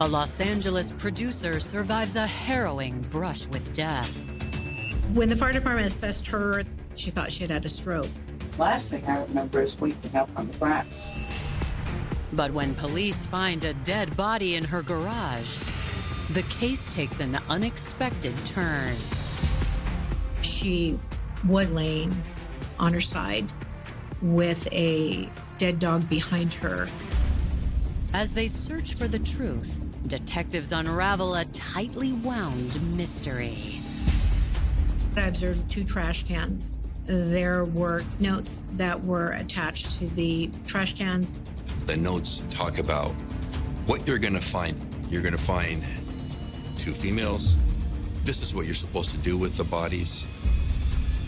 A Los Angeles producer survives a harrowing brush with death. When the fire department assessed her, she thought she had had a stroke. Last thing I remember is waking up on the grass. But when police find a dead body in her garage, the case takes an unexpected turn. She was laying on her side with a dead dog behind her. As they search for the truth, detectives unravel a tightly wound mystery. I observed 2 trash cans. There were notes that were attached to the trash cans. The notes talk about what you're going to find. You're going to find 2 females. This is what you're supposed to do with the bodies.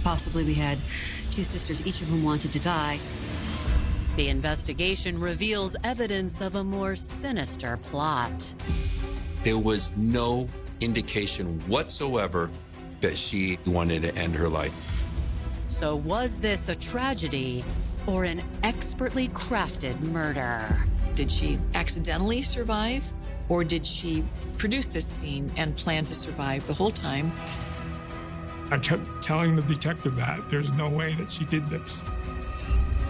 Possibly we had 2 sisters, each of whom wanted to die. The investigation reveals evidence of a more sinister plot. There was no indication whatsoever that she wanted to end her life. So was this a tragedy or an expertly crafted murder? Did she accidentally survive, or did she produce this scene and plan to survive the whole time? I kept telling the detective that there's no way that she did this.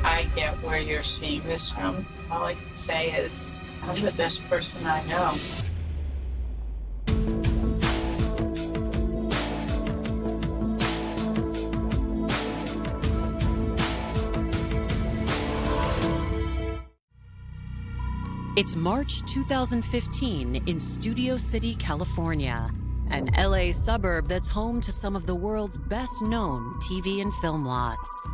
I get where you're seeing this from. All I can say is, I'm the best person I know. It's March 2015 in Studio City, California, an LA suburb that's home to some of the world's best-known TV and film lots.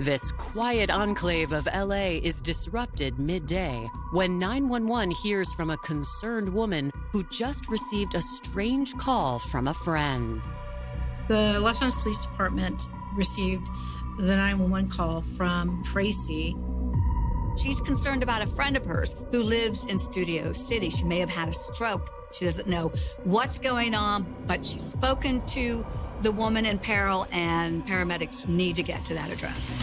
This quiet enclave of LA is disrupted midday when 911 hears from a concerned woman who just received a strange call from a friend. The Los Angeles Police Department received the 911 call from Tracy. She's concerned about a friend of hers who lives in Studio City. She may have had a stroke. She doesn't know what's going on, but she's spoken to the woman in peril, and paramedics need to get to that address.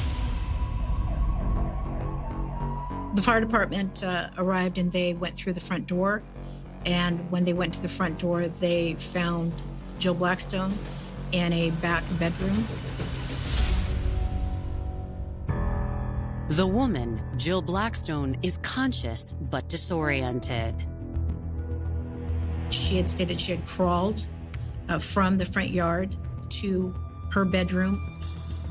The fire department arrived and they went through the front door. And when they went to the front door, they found Jill Blackstone in a back bedroom. The woman, Jill Blackstone, is conscious but disoriented. She had stated she had crawled from the front yard to her bedroom.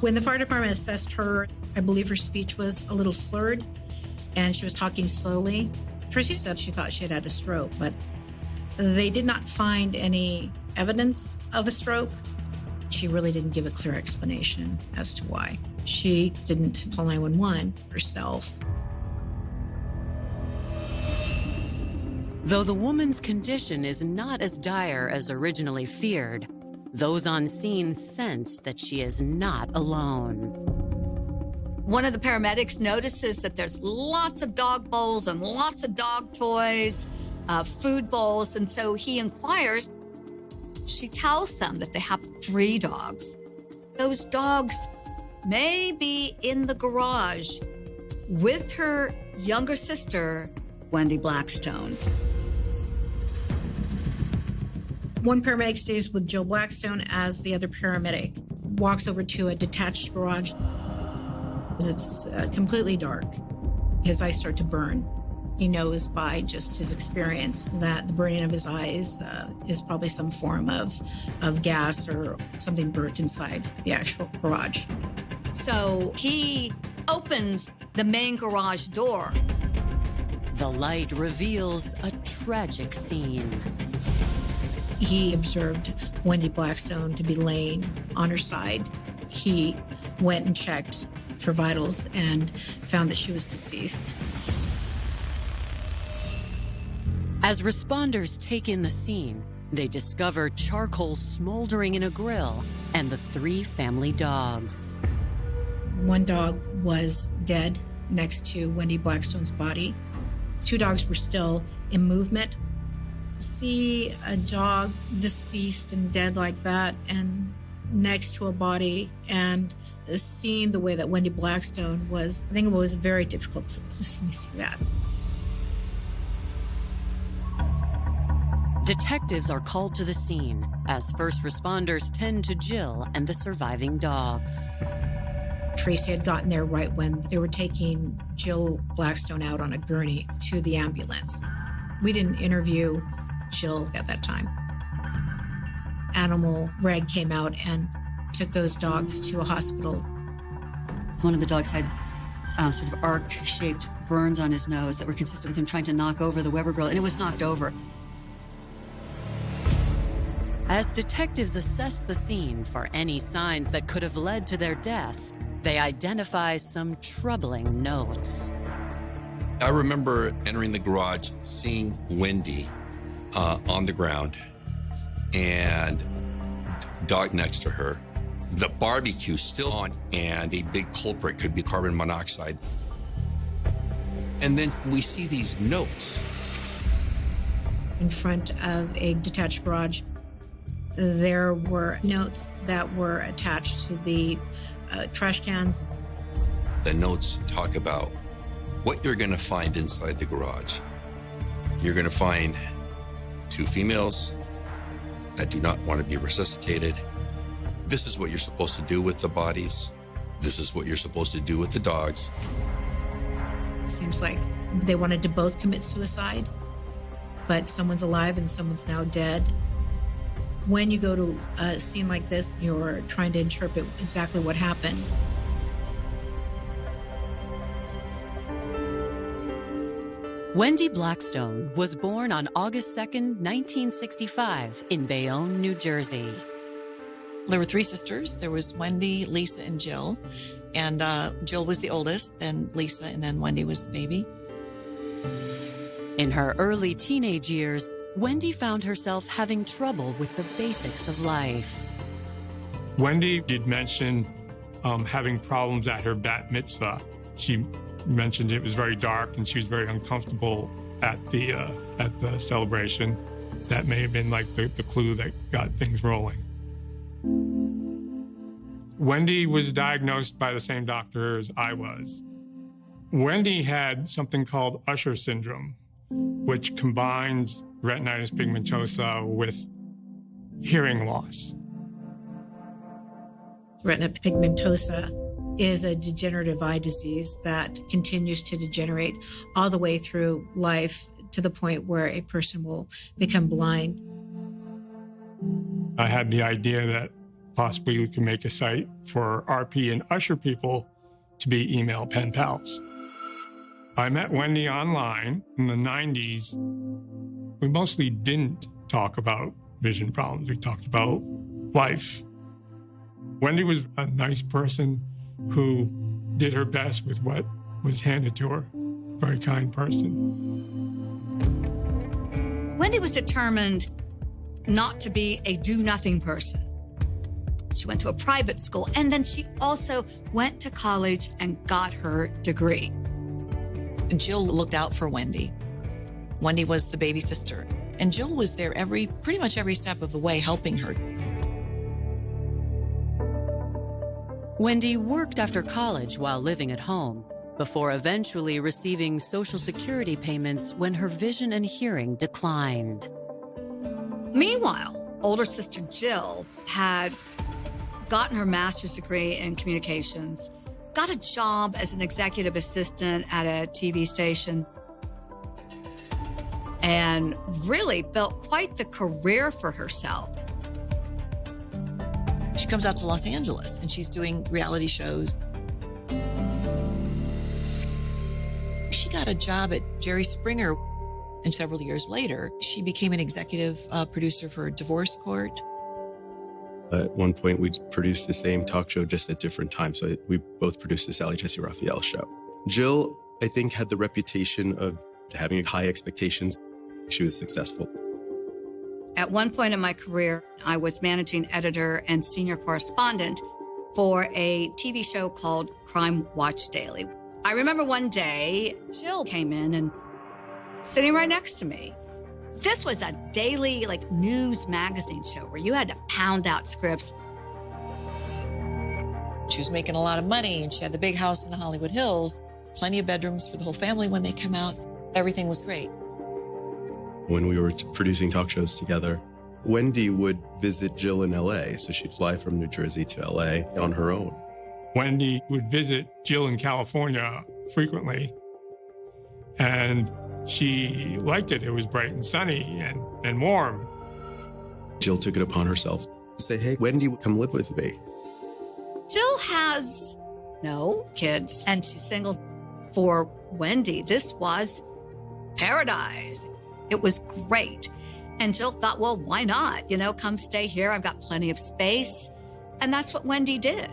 When the fire department assessed her, I believe her speech was a little slurred and she was talking slowly. Tracy said she thought she had had a stroke, but they did not find any evidence of a stroke. She really didn't give a clear explanation as to why. She didn't call 911 herself. Though the woman's condition is not as dire as originally feared, those on scene sense that she is not alone. One of the paramedics notices that there's lots of dog bowls and lots of dog toys, food bowls, and so he inquires. She tells them that they have 3 dogs. Those dogs may be in the garage with her younger sister, Wendy Blackstone. One paramedic stays with Jill Blackstone as the other paramedic walks over to a detached garage. It's completely dark. His eyes start to burn. He knows by just his experience that the burning of his eyes is probably some form of gas or something burnt inside the actual garage. So he opens the main garage door. The light reveals a tragic scene. He observed Wendy Blackstone to be laying on her side. He went and checked for vitals and found that she was deceased. As responders take in the scene, they discover charcoal smoldering in a grill and the 3 family dogs. One dog was dead next to Wendy Blackstone's body. 2 dogs were still in movement. To see a dog deceased and dead like that and next to a body and seeing the way that Wendy Blackstone was, I think it was very difficult to see that. Detectives are called to the scene as first responders tend to Jill and the surviving dogs. Tracy had gotten there right when they were taking Jill Blackstone out on a gurney to the ambulance. We didn't interview Jill at that time. Animal reg came out and took those dogs to a hospital. So one of the dogs had sort of arc-shaped burns on his nose that were consistent with him trying to knock over the Weber grill, and it was knocked over. As detectives assess the scene for any signs that could have led to their deaths, they identify some troubling notes. I remember entering the garage, seeing Wendy on the ground and dog next to her. The barbecue still on, and a big culprit could be carbon monoxide. And then we see these notes. In front of a detached garage, there were notes that were attached to the trash cans. The notes talk about what you're going to find inside the garage. You're going to find 2 females that do not want to be resuscitated. This is what you're supposed to do with the bodies. This is what you're supposed to do with the dogs. It seems like they wanted to both commit suicide, but someone's alive and someone's now dead. When you go to a scene like this, you're trying to interpret exactly what happened. Wendy Blackstone was born on August 2nd, 1965 in Bayonne, New Jersey. There were 3 sisters. There was Wendy, Lisa, and Jill. And Jill was the oldest, then Lisa, and then Wendy was the baby. In her early teenage years, Wendy found herself having trouble with the basics of life. Wendy did mention having problems at her bat mitzvah. She mentioned it was very dark and she was very uncomfortable at the celebration. That may have been like the clue that got things rolling. Wendy was diagnosed by the same doctor as I was. Wendy had something called Usher syndrome, which combines retinitis pigmentosa with hearing loss. Retina pigmentosa is a degenerative eye disease that continues to degenerate all the way through life to the point where a person will become blind. I had the idea that possibly we could make a site for RP and Usher people to be email pen pals. I met Wendy online in the 90s. We mostly didn't talk about vision problems. We talked about life. Wendy was a nice person who did her best with what was handed to her. A very kind person. Wendy was determined not to be a do-nothing person. She went to a private school, and then she also went to college and got her degree. Jill looked out for Wendy. Wendy was the baby sister, and Jill was there pretty much every step of the way, helping her. Wendy worked after college while living at home, before eventually receiving Social Security payments when her vision and hearing declined. Meanwhile, older sister Jill had gotten her master's degree in communications, got a job as an executive assistant at a TV station, and really built quite the career for herself. She comes out to Los Angeles and she's doing reality shows. She got a job at Jerry Springer, and several years later, she became an executive producer for Divorce Court. At one point, we produced the same talk show just at different times. So we both produced the Sally Jesse Raphael show. Jill, I think, had the reputation of having high expectations. She was successful. At one point in my career, I was managing editor and senior correspondent for a TV show called Crime Watch Daily. I remember one day, Jill came in and sitting right next to me. This was a daily, news magazine show where you had to pound out scripts. She was making a lot of money and she had the big house in the Hollywood Hills, plenty of bedrooms for the whole family when they come out. Everything was great. when we were producing talk shows together. Wendy would visit Jill in LA, so she'd fly from New Jersey to LA on her own. Wendy would visit Jill in California frequently, and she liked it. It was bright and sunny and warm. Jill took it upon herself to say, hey, Wendy, come live with me. Jill has no kids, and she's single. For Wendy, this was paradise. It was great. And Jill thought, well, why not? Come stay here. I've got plenty of space. And that's what Wendy did.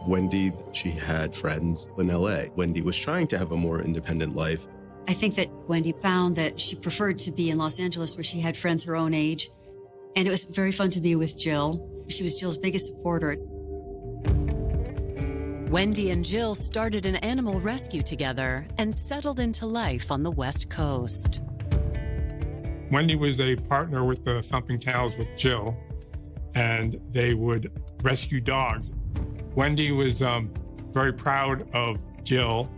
Wendy, she had friends in LA. Wendy was trying to have a more independent life. I think that Wendy found that she preferred to be in Los Angeles where she had friends her own age. And it was very fun to be with Jill. She was Jill's biggest supporter. Wendy and Jill started an animal rescue together and settled into life on the West Coast. Wendy was a partner with the Thumping Tales with Jill, and they would rescue dogs. Wendy was very proud of Jill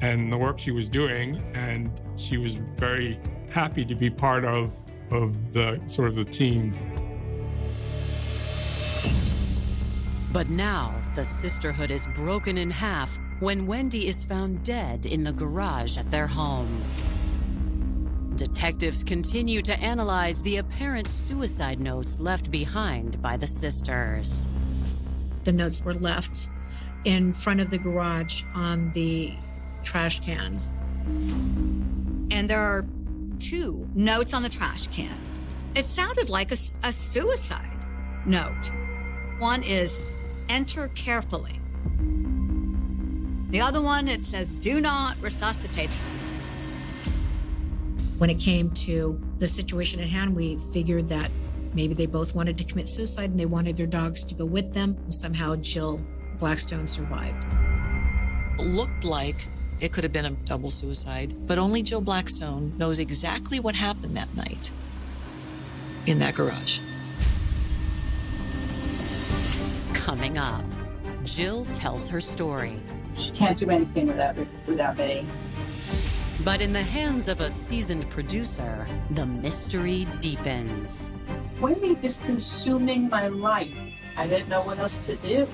and the work she was doing, and she was very happy to be part of the sort of the team. But now the sisterhood is broken in half when Wendy is found dead in the garage at their home. Detectives continue to analyze the apparent suicide notes left behind by the sisters. The notes were left in front of the garage on the trash cans. And there are 2 notes on the trash can. It sounded like a suicide note. One is, enter carefully. The other one, it says, do not resuscitate. When it came to the situation at hand, we figured that maybe they both wanted to commit suicide and they wanted their dogs to go with them. And somehow Jill Blackstone survived. It looked like it could have been a double suicide, but only Jill Blackstone knows exactly what happened that night in that garage. Coming up, Jill tells her story. She can't do anything without me. But in the hands of a seasoned producer, the mystery deepens. Wendy is consuming my life. I didn't know what else to do.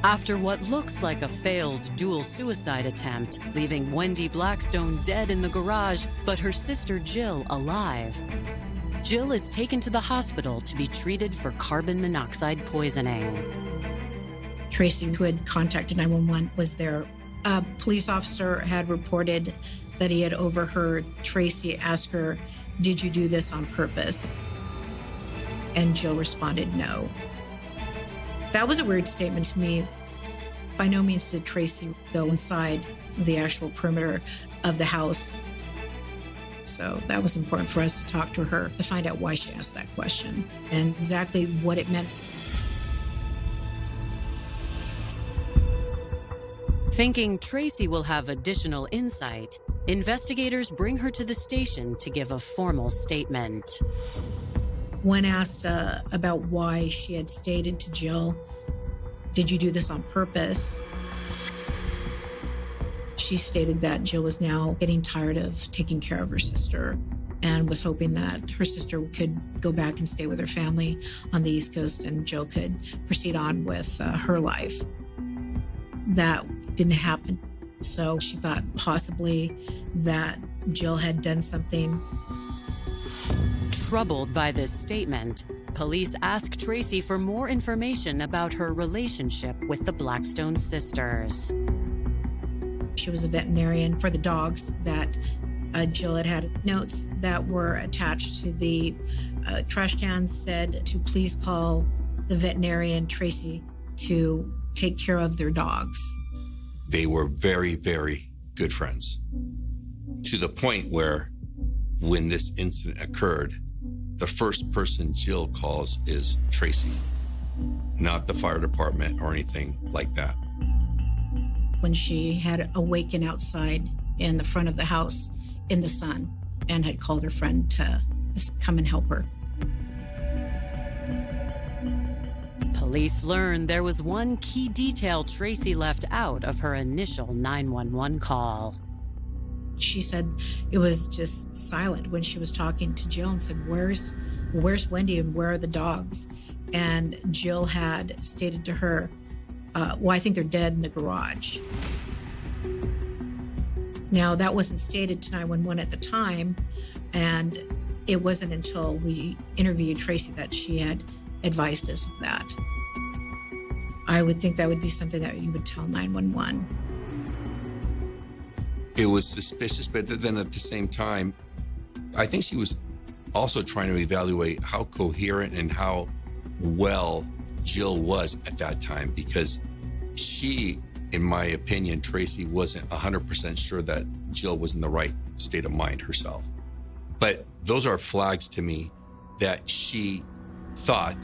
After what looks like a failed dual suicide attempt, leaving Wendy Blackstone dead in the garage, but her sister Jill alive, Jill is taken to the hospital to be treated for carbon monoxide poisoning. Tracy, who had contacted 911, was there. A police officer had reported that he had overheard Tracy ask her, "Did you do this on purpose?" And Jill responded, "No." That was a weird statement to me. By no means did Tracy go inside the actual perimeter of the house. So that was important for us to talk to her to find out why she asked that question and exactly what it meant. Thinking Tracy will have additional insight, investigators bring her to the station to give a formal statement. When asked about why she had stated to Jill, "Did you do this on purpose?" she stated that Jill was now getting tired of taking care of her sister and was hoping that her sister could go back and stay with her family on the East Coast and Jill could proceed on with her life. That didn't happen. So she thought possibly that Jill had done something. Troubled by this statement, police ask Tracy for more information about her relationship with the Blackstone sisters. She was a veterinarian for the dogs that Jill had notes that were attached to the trash cans said to please call the veterinarian Tracy to take care of their dogs. They were very, very good friends, to the point where when this incident occurred, the first person Jill calls is Tracy, not the fire department or anything like that. When she had awakened outside in the front of the house in the sun and had called her friend to come and help her. Police learned there was one key detail Tracy left out of her initial 911 call. She said it was just silent when she was talking to Jill and said, where's Wendy and where are the dogs? And Jill had stated to her, well, I think they're dead in the garage. Now, that wasn't stated to 911 at the time, and it wasn't until we interviewed Tracy that she had advised us of that. I would think that would be something that you would tell 911. It was suspicious, but then at the same time, I think she was also trying to evaluate how coherent and how well Jill was at that time, because she, in my opinion, Tracy wasn't 100% sure that Jill was in the right state of mind herself. But those are flags to me that she thought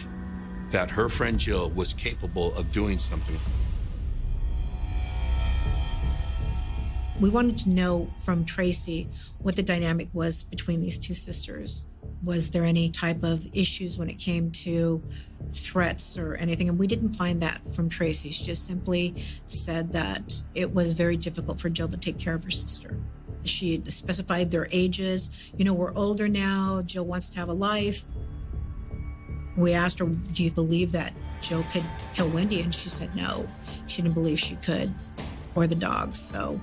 that her friend Jill was capable of doing something. We wanted to know from Tracy what the dynamic was between these two sisters. Was there any type of issues when it came to threats or anything? And we didn't find that from Tracy. She just simply said that it was very difficult for Jill to take care of her sister. She had specified their ages. You know, we're older now. Jill wants to have a life. We asked her, do you believe that Jill could kill Wendy? And she said no. She didn't believe she could, or the dogs. So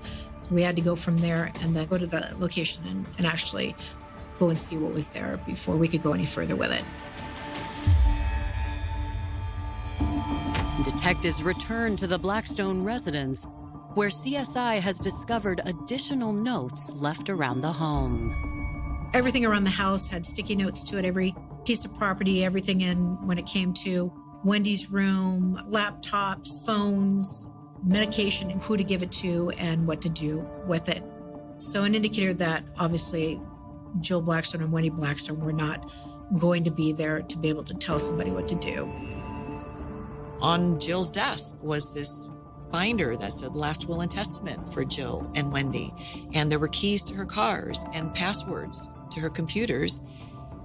we had to go from there and then go to the location and actually go and see what was there before we could go any further with it. Detectives returned to the Blackstone residence, where CSI has discovered additional notes left around the home. Everything around the house had sticky notes to it, every piece of property, everything in when it came to Wendy's room, laptops, phones, medication, and who to give it to and what to do with it. So an indicator that obviously Jill Blackstone and Wendy Blackstone were not going to be there to be able to tell somebody what to do. On Jill's desk was this binder that said last will and testament for Jill and Wendy. And there were keys to her cars and passwords to her computers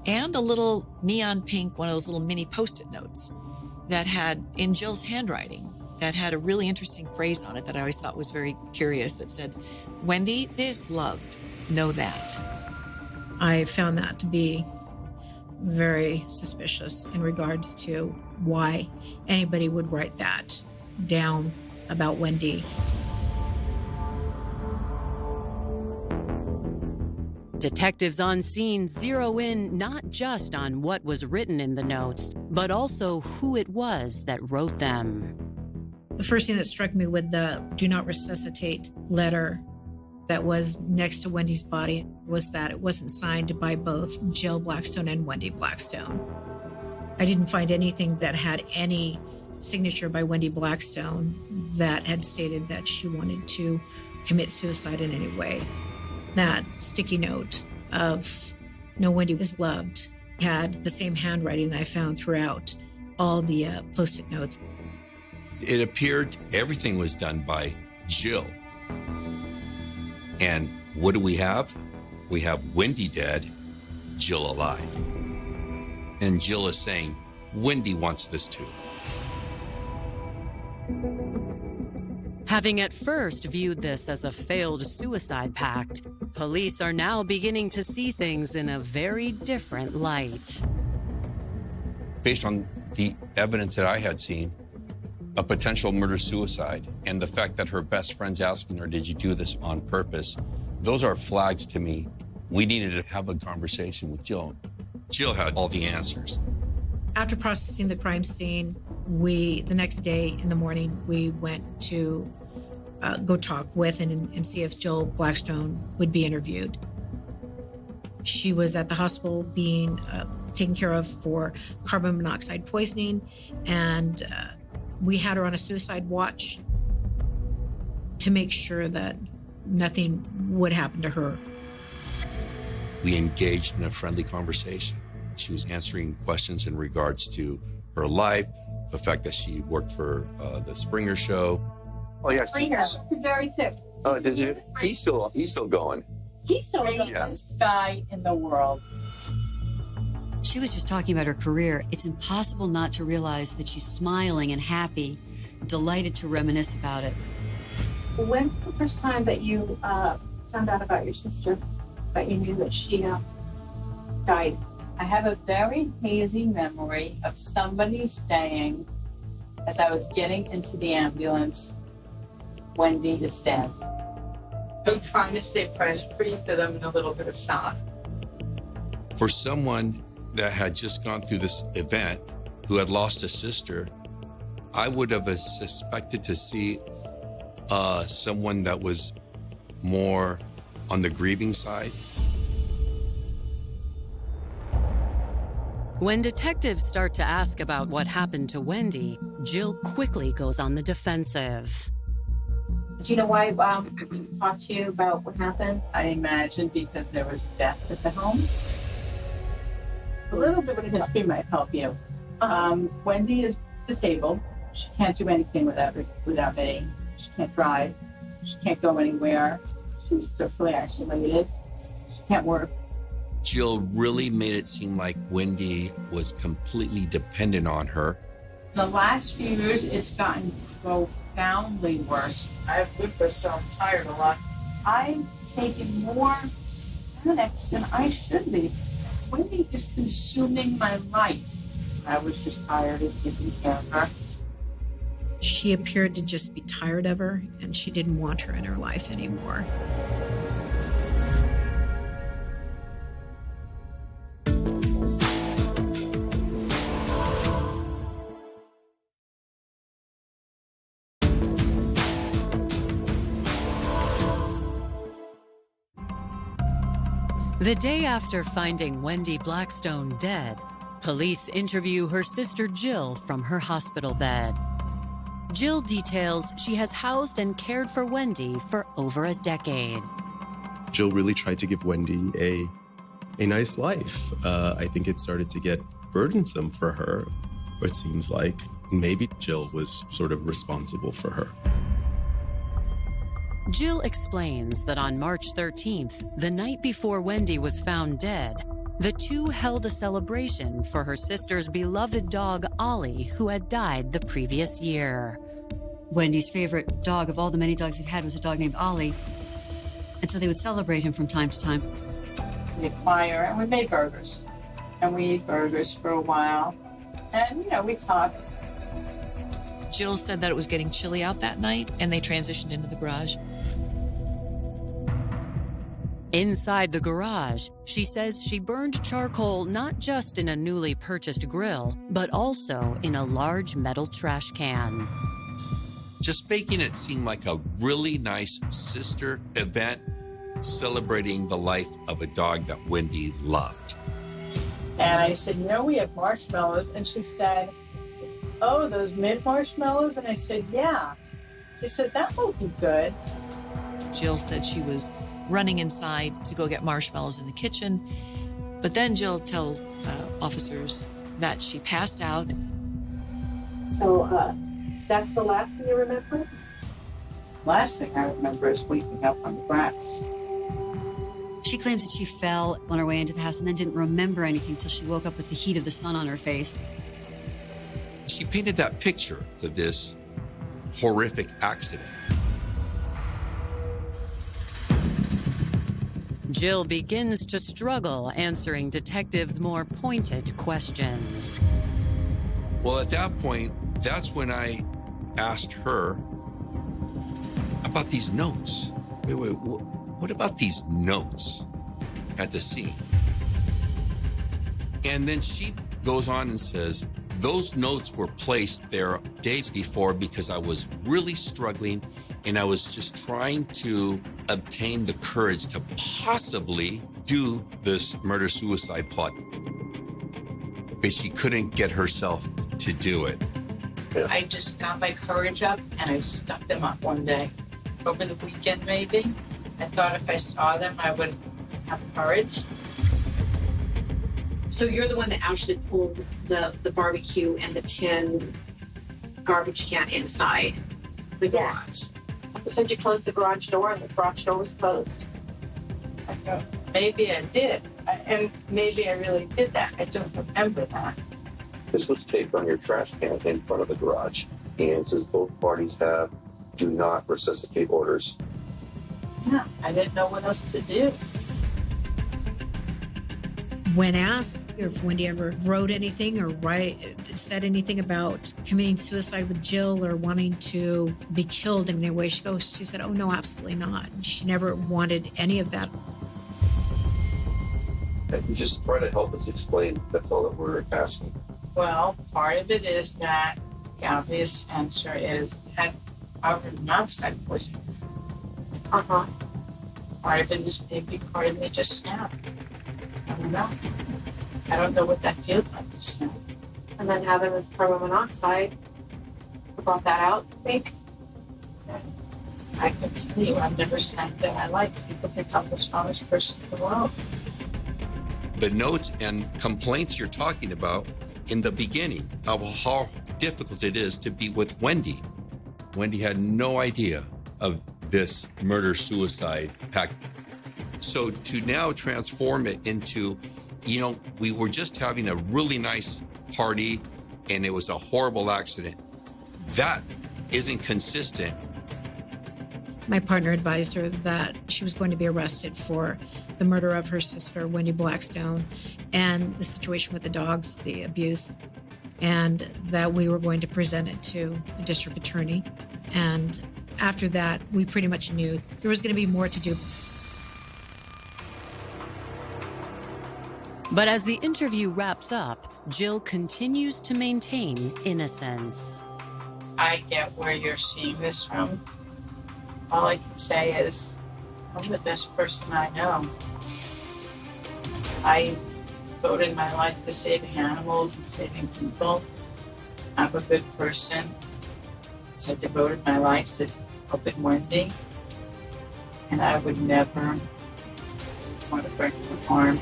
and a little neon pink, one of those little mini Post-it notes that had, in Jill's handwriting, that had a really interesting phrase on it that I always thought was very curious that said, Wendy is loved, know that. I found that to be very suspicious in regards to why anybody would write that down about Wendy. Detectives on scene zero in not just on what was written in the notes, but also who it was that wrote them. The first thing that struck me with the do not resuscitate letter that was next to Wendy's body was that it wasn't signed by both Jill Blackstone and Wendy Blackstone. I didn't find anything that had any signature by Wendy Blackstone that had stated that she wanted to commit suicide in any way. That sticky note of no, Wendy was loved had the same handwriting that I found throughout all the Post-it notes. It appeared everything was done by Jill. And what do we have? We have Wendy dead, Jill alive. And Jill is saying, Wendy wants this too. Having at first viewed this as a failed suicide pact, police are now beginning to see things in a very different light. Based on the evidence that I had seen, a potential murder-suicide, and the fact that her best friend's asking her, did you do this on purpose? Those are flags to me. We needed to have a conversation with Jill. Jill had all the answers. After processing the crime scene, the next day in the morning, we went to go talk with and see if Jill Blackstone would be interviewed. She was at the hospital being taken care of for carbon monoxide poisoning, and we had her on a suicide watch to make sure that nothing would happen to her. We engaged in a friendly conversation. She was answering questions in regards to her life, the fact that she worked for the Springer show. Oh, yes. That's a very tip. Oh, did you? He's still going. He's still the best guy in the world. She was just talking about her career. It's impossible not to realize that she's smiling and happy, delighted to reminisce about it. When's the first time that you found out about your sister, that you knew that she died? I have a very hazy memory of somebody saying, as I was getting into the ambulance, Wendy is dead. I'm trying to stay present for you because I'm in a little bit of shock. For someone that had just gone through this event, who had lost a sister, I would have suspected to see someone that was more on the grieving side. When detectives start to ask about what happened to Wendy, Jill quickly goes on the defensive. Do you know why I talked to you about what happened? I imagine because there was death at the home. A little bit of history might help you. Wendy is disabled. She can't do anything without me. She can't drive. She can't go anywhere. She's socially isolated. She can't work. Jill really made it seem like Wendy was completely dependent on her. The last few years, it's gotten profoundly worse. I've lived with so I'm tired a lot. I've taken more Xanax than I should be. Wendy is consuming my life. I was just tired of taking care of her. She appeared to just be tired of her, and she didn't want her in her life anymore. The day after finding Wendy Blackstone dead, police interview her sister Jill from her hospital bed. Jill details she has housed and cared for Wendy for over a decade. Jill really tried to give Wendy a nice life. I think it started to get burdensome for her. It seems like maybe Jill was sort of responsible for her. Jill explains that on March 13th, the night before Wendy was found dead, the two held a celebration for her sister's beloved dog, Ollie, who had died the previous year. Wendy's favorite dog of all the many dogs they'd had was a dog named Ollie. And so they would celebrate him from time to time. We'd fire and we made burgers. And we ate burgers for a while. And, we talked. Jill said that it was getting chilly out that night, and they transitioned into the garage. Inside the garage, she says she burned charcoal not just in a newly purchased grill, but also in a large metal trash can. Just making it seem like a really nice sister event, celebrating the life of a dog that Wendy loved. And I said, we have marshmallows. And she said, oh, those mint marshmallows? And I said, yeah. She said, that will be good. Jill said she was running inside to go get marshmallows in the kitchen. But then Jill tells officers that she passed out. So that's the last thing you remember? Last thing I remember is waking up on the grass. She claims that she fell on her way into the house and then didn't remember anything till she woke up with the heat of the sun on her face. She painted that picture of this horrific accident. Jill begins to struggle answering detectives' more pointed questions. Well, at that point, that's when I asked her about these notes. Wait, what about these notes at the scene? And then she goes on and says, those notes were placed there days before because I was really struggling and I was just trying to obtain the courage to possibly do this murder-suicide plot. But she couldn't get herself to do it. I just got my courage up and I stuck them up one day. Over the weekend, maybe. I thought if I saw them, I would have courage. So you're the one that actually pulled the barbecue and the tin garbage can inside the garage. You said you closed the garage door and the garage door was closed. I thought maybe I did. And maybe I really did that. I don't remember that. This was taped on your trash can in front of the garage. And says both parties have do not resuscitate orders. Yeah, I didn't know what else to do. When asked if Wendy ever wrote anything or said anything about committing suicide with Jill or wanting to be killed in any way, she said, oh, no, absolutely not. She never wanted any of that. And you just try to help us explain. That's all that we're asking. Well, part of it is that the obvious answer is that carbon monoxide poisoning. Part of it is maybe part of it just snapped. I don't know. I don't know what that feels like to snap. And then having this carbon monoxide brought that out, I think. I can tell you, I've never snapped in my life. People think I'm the strongest person in the world. The notes and complaints you're talking about in the beginning of how difficult it is to be with Wendy. Wendy had no idea of this murder-suicide pact. So to now transform it into, we were just having a really nice party and it was a horrible accident. That isn't consistent. My partner advised her that she was going to be arrested for the murder of her sister, Wendy Blackstone, and the situation with the dogs, the abuse, and that we were going to present it to the district attorney. And after that, we pretty much knew there was going to be more to do. But as the interview wraps up, Jill continues to maintain innocence. I get where you're seeing this from. All I can say is, I'm the best person I know. I devoted my life to saving animals and saving people. I'm a good person. I devoted my life to helping Wendy. And I would never want to break her harm.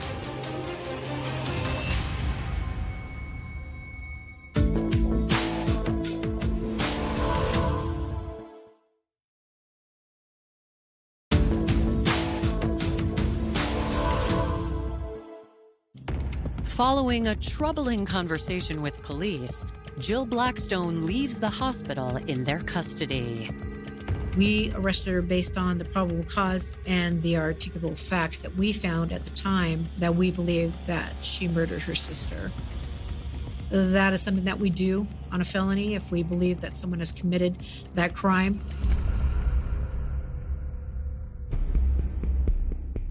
Following a troubling conversation with police, Jill Blackstone leaves the hospital in their custody. We arrested her based on the probable cause and the articulable facts that we found at the time that we believed that she murdered her sister. That is something that we do on a felony if we believe that someone has committed that crime.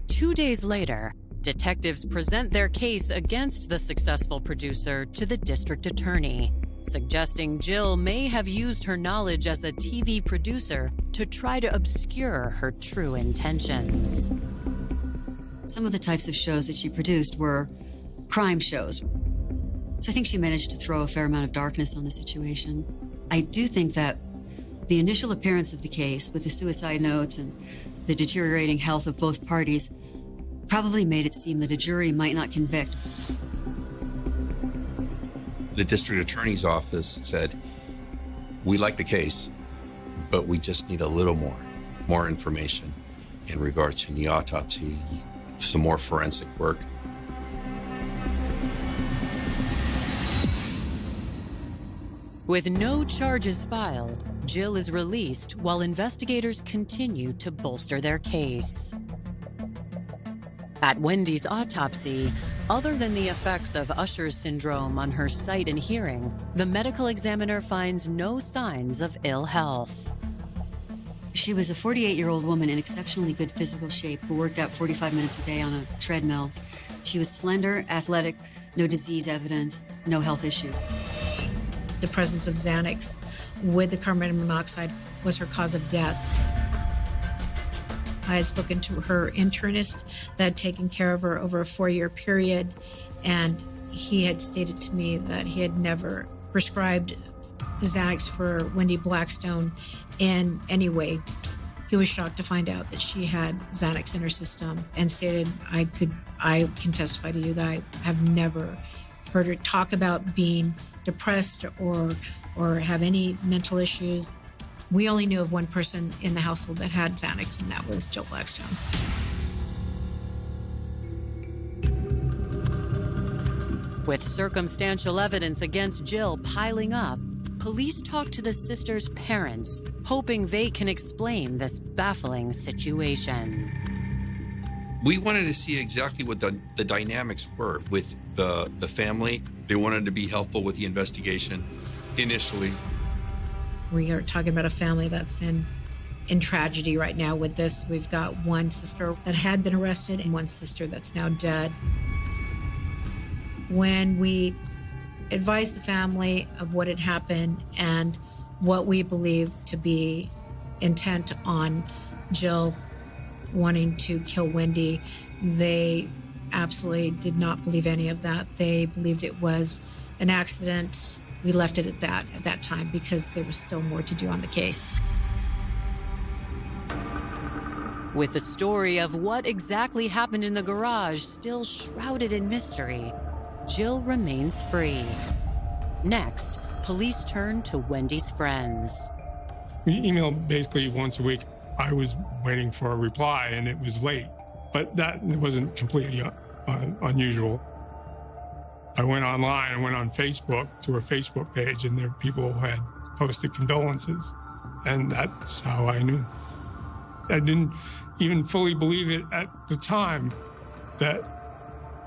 2 days later, detectives present their case against the successful producer to the district attorney, suggesting Jill may have used her knowledge as a TV producer to try to obscure her true intentions. Some of the types of shows that she produced were crime shows. So I think she managed to throw a fair amount of darkness on the situation. I do think that the initial appearance of the case with the suicide notes and the deteriorating health of both parties probably made it seem that a jury might not convict. The district attorney's office said, we like the case, but we just need a little more information in regards to the autopsy, some more forensic work. With no charges filed, Jill is released while investigators continue to bolster their case. At Wendy's autopsy, other than the effects of Usher's syndrome on her sight and hearing, the medical examiner finds no signs of ill health. She was a 48-year-old woman in exceptionally good physical shape who worked out 45 minutes a day on a treadmill. She was slender, athletic, no disease evident, no health issues. The presence of Xanax with the carbon monoxide was her cause of death. I had spoken to her internist that had taken care of her over a 4-year period, and he had stated to me that he had never prescribed Xanax for Wendy Blackstone in any way. He was shocked to find out that she had Xanax in her system and stated, I can testify to you that I have never heard her talk about being depressed or have any mental issues. We only knew of one person in the household that had Xanax, and that was Jill Blackstone. With circumstantial evidence against Jill piling up, police talk to the sisters' parents, hoping they can explain this baffling situation. We wanted to see exactly what the dynamics were with the family. They wanted to be helpful with the investigation initially. We are talking about a family that's in tragedy right now with this. We've got one sister that had been arrested and one sister that's now dead. When we advised the family of what had happened and what we believe to be intent on Jill wanting to kill Wendy, they absolutely did not believe any of that. They believed it was an accident. We left it at that time because there was still more to do on the case. With the story of what exactly happened in the garage still shrouded in mystery, Jill remains free. Next, police turn to Wendy's friends. We email basically once a week. I was waiting for a reply and it was late, but that wasn't completely unusual. I went online and went on Facebook to her Facebook page, and there were people who had posted condolences, and that's how I knew. I didn't even fully believe it at the time that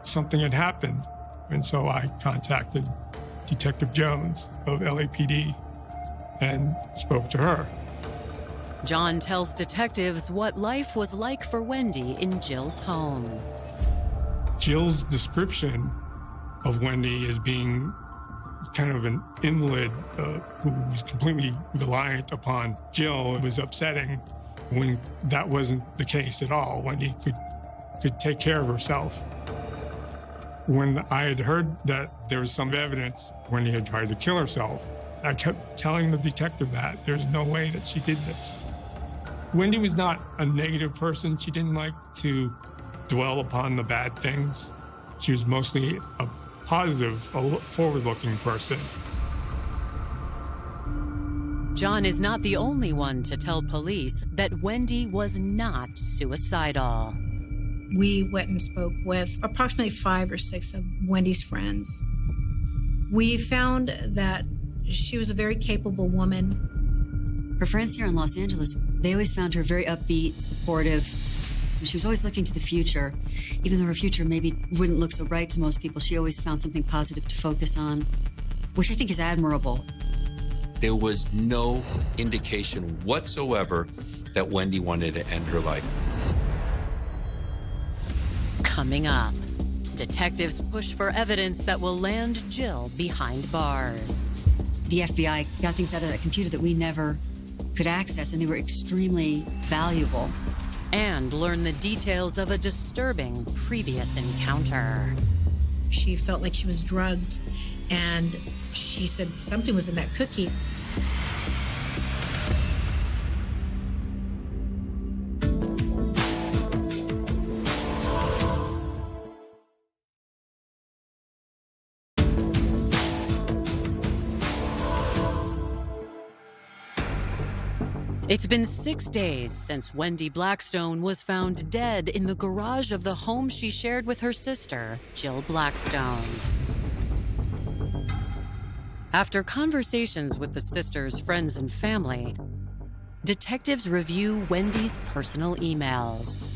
something had happened, and so I contacted Detective Jones of LAPD and spoke to her. John tells detectives what life was like for Wendy in Jill's home. Jill's description of Wendy as being kind of an invalid who was completely reliant upon Jill was upsetting when that wasn't the case at all. Wendy could take care of herself. When I had heard that there was some evidence Wendy had tried to kill herself, I kept telling the detective that there's no way that she did this. Wendy was not a negative person. She didn't like to dwell upon the bad things. She was mostly a positive, forward-looking person. John is not the only one to tell police that Wendy was not suicidal. We went and spoke with approximately 5 or 6 of Wendy's friends. We found that she was a very capable woman. Her friends here in Los Angeles, they always found her very upbeat, supportive. She was always looking to the future. Even though her future maybe wouldn't look so bright to most people, she always found something positive to focus on, which I think is admirable. There was no indication whatsoever that Wendy wanted to end her life. Coming up, detectives push for evidence that will land Jill behind bars. The FBI got things out of that computer that we never could access, and they were extremely valuable. And learn the details of a disturbing previous encounter. She felt like she was drugged, and she said something was in that cookie. It's been 6 days since Wendy Blackstone was found dead in the garage of the home she shared with her sister, Jill Blackstone. After conversations with the sisters, friends, and family, detectives review Wendy's personal emails.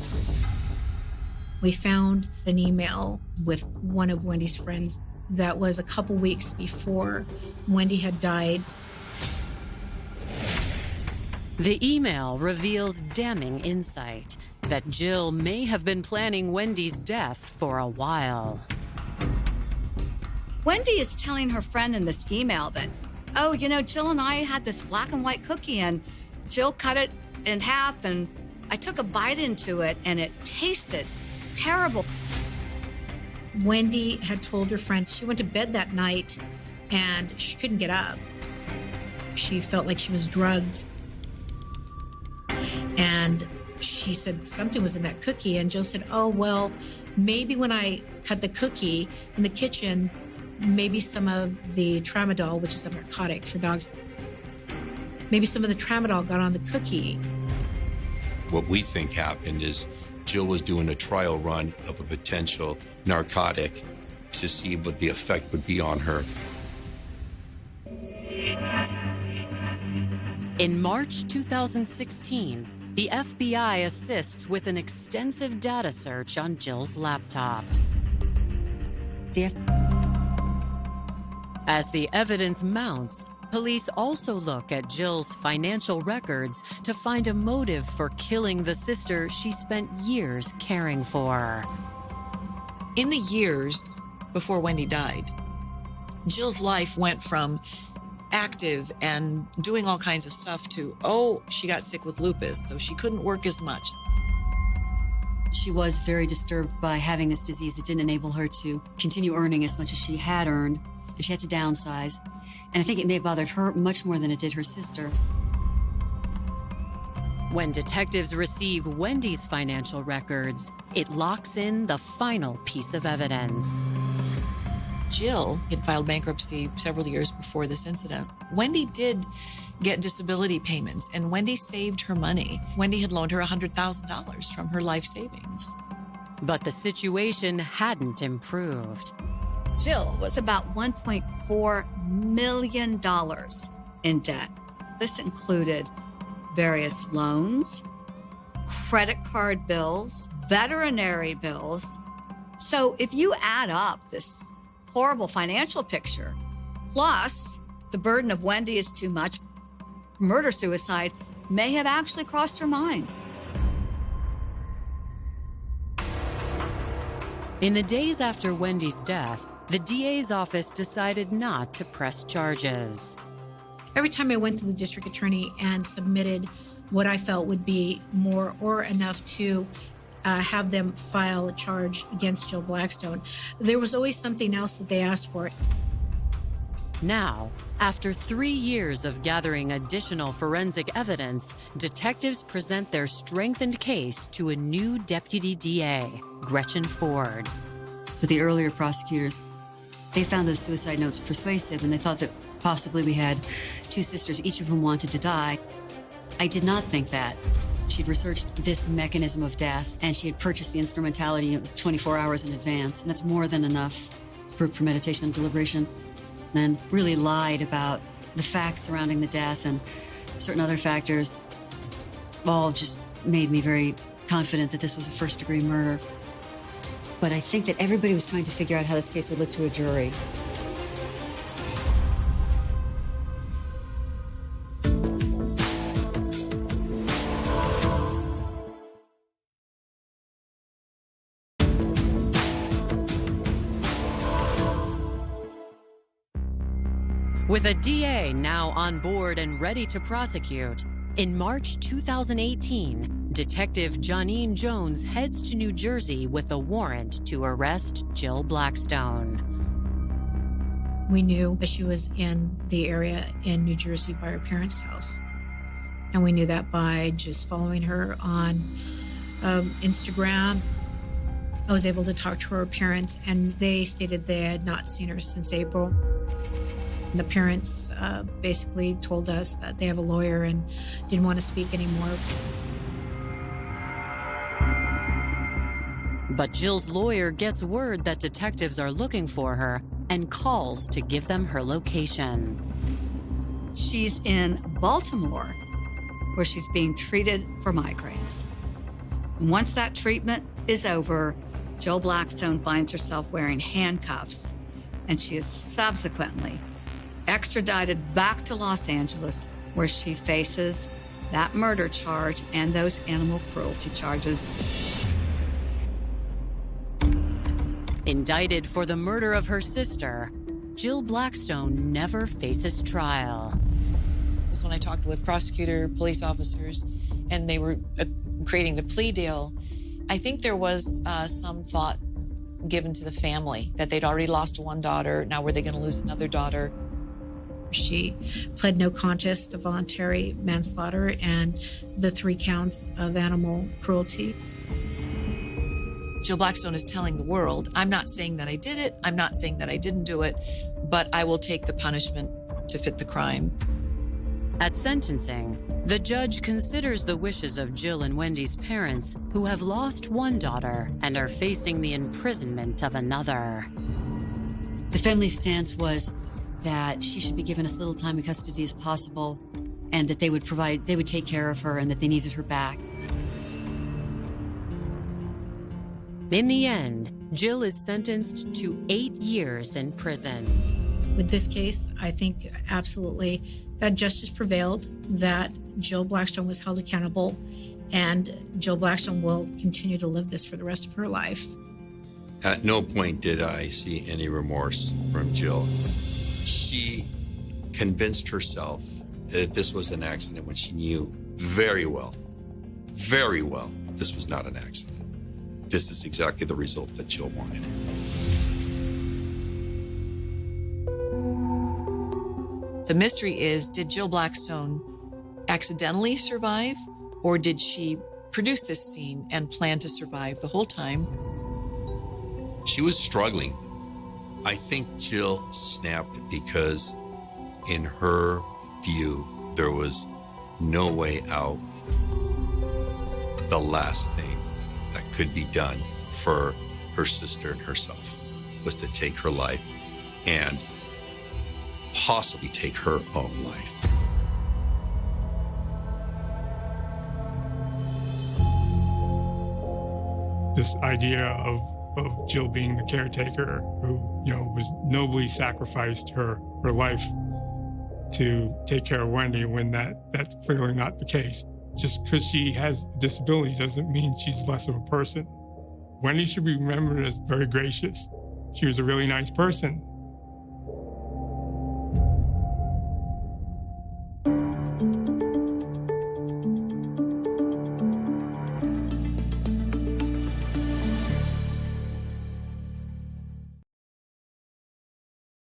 We found an email with one of Wendy's friends that was a couple weeks before Wendy had died. The email reveals damning insight that Jill may have been planning Wendy's death for a while. Wendy is telling her friend in this email that, oh, you know, Jill and I had this black and white cookie and Jill cut it in half and I took a bite into it and it tasted terrible. Wendy had told her friends she went to bed that night and she couldn't get up. She felt like she was drugged. And she said something was in that cookie. And Jill said, oh, well, maybe when I cut the cookie in the kitchen, maybe some of the tramadol, which is a narcotic for dogs, maybe some of the tramadol got on the cookie. What we think happened is Jill was doing a trial run of a potential narcotic to see what the effect would be on her. In March 2016, the FBI assists with an extensive data search on Jill's laptop. As the evidence mounts, police also look at Jill's financial records to find a motive for killing the sister she spent years caring for. In the years before Wendy died, Jill's life went from active and doing all kinds of stuff to, she got sick with lupus, so she couldn't work as much. She was very disturbed by having this disease that didn't enable her to continue earning as much as she had earned, and she had to downsize. And I think it may have bothered her much more than it did her sister. When detectives receive Wendy's financial records, it locks in the final piece of evidence. Jill had filed bankruptcy several years before this incident. Wendy did get disability payments, and Wendy saved her money. Wendy had loaned her $100,000 from her life savings. But the situation hadn't improved. Jill was about $1.4 million in debt. This included various loans, credit card bills, veterinary bills. So if you add up this horrible financial picture, plus the burden of Wendy is too much, murder-suicide may have actually crossed her mind. In the days after Wendy's death, the DA's office decided not to press charges. Every time I went to the district attorney and submitted what I felt would be more or enough to have them file a charge against Jill Blackstone, there was always something else that they asked for. Now, after 3 years of gathering additional forensic evidence, detectives present their strengthened case to a new deputy DA, Gretchen Ford. With the earlier prosecutors, they found those suicide notes persuasive, and they thought that possibly we had two sisters, each of whom wanted to die. I did not think that. She'd researched this mechanism of death, and she had purchased the instrumentality 24 hours in advance, and that's more than enough for premeditation and deliberation. Then really lied about the facts surrounding the death and certain other factors. All just made me very confident that this was a first-degree murder. But I think that everybody was trying to figure out how this case would look to a jury. With a DA now on board and ready to prosecute, in March 2018, Detective jhene Jones heads to New Jersey with a warrant to arrest Jill Blackstone. We knew that she was in the area in New Jersey by her parents' house. And we knew that by just following her on Instagram. I was able to talk to her parents, and they stated they had not seen her since April. The parents basically told us that they have a lawyer and didn't want to speak anymore. But Jill's lawyer gets word that detectives are looking for her and calls to give them her location. She's in Baltimore, where she's being treated for migraines. And once that treatment is over, Jill Blackstone finds herself wearing handcuffs, and she is subsequently extradited back to Los Angeles, where she faces that murder charge and those animal cruelty charges. Indicted for the murder of her sister, Jill Blackstone never faces trial. So when I talked with prosecutor, police officers, and they were creating the plea deal, I think there was some thought given to the family that they'd already lost one daughter. Now were they going to lose another daughter? She pled no contest to voluntary manslaughter and the 3 counts of animal cruelty. Jill Blackstone is telling the world, I'm not saying that I did it, I'm not saying that I didn't do it, but I will take the punishment to fit the crime. At sentencing, the judge considers the wishes of Jill and Wendy's parents, who have lost one daughter and are facing the imprisonment of another. The family's stance was that she should be given as little time in custody as possible, and that they would take care of her, and that they needed her back. In the end, Jill is sentenced to 8 years in prison. With this case, I think absolutely that justice prevailed, that Jill Blackstone was held accountable, and Jill Blackstone will continue to live this for the rest of her life. At no point did I see any remorse from Jill. She convinced herself that this was an accident when she knew very well, this was not an accident. This is exactly the result that Jill wanted. The mystery is, did Jill Blackstone accidentally survive, or did she produce this scene and plan to survive the whole time? She was struggling. I think Jill snapped because in her view, there was no way out. The last thing that could be done for her sister and herself was to take her life and possibly take her own life. This idea of Jill being the caretaker who, was nobly sacrificed her life to take care of Wendy, when that's clearly not the case. Just because she has a disability doesn't mean she's less of a person. Wendy should be remembered as very gracious. She was a really nice person.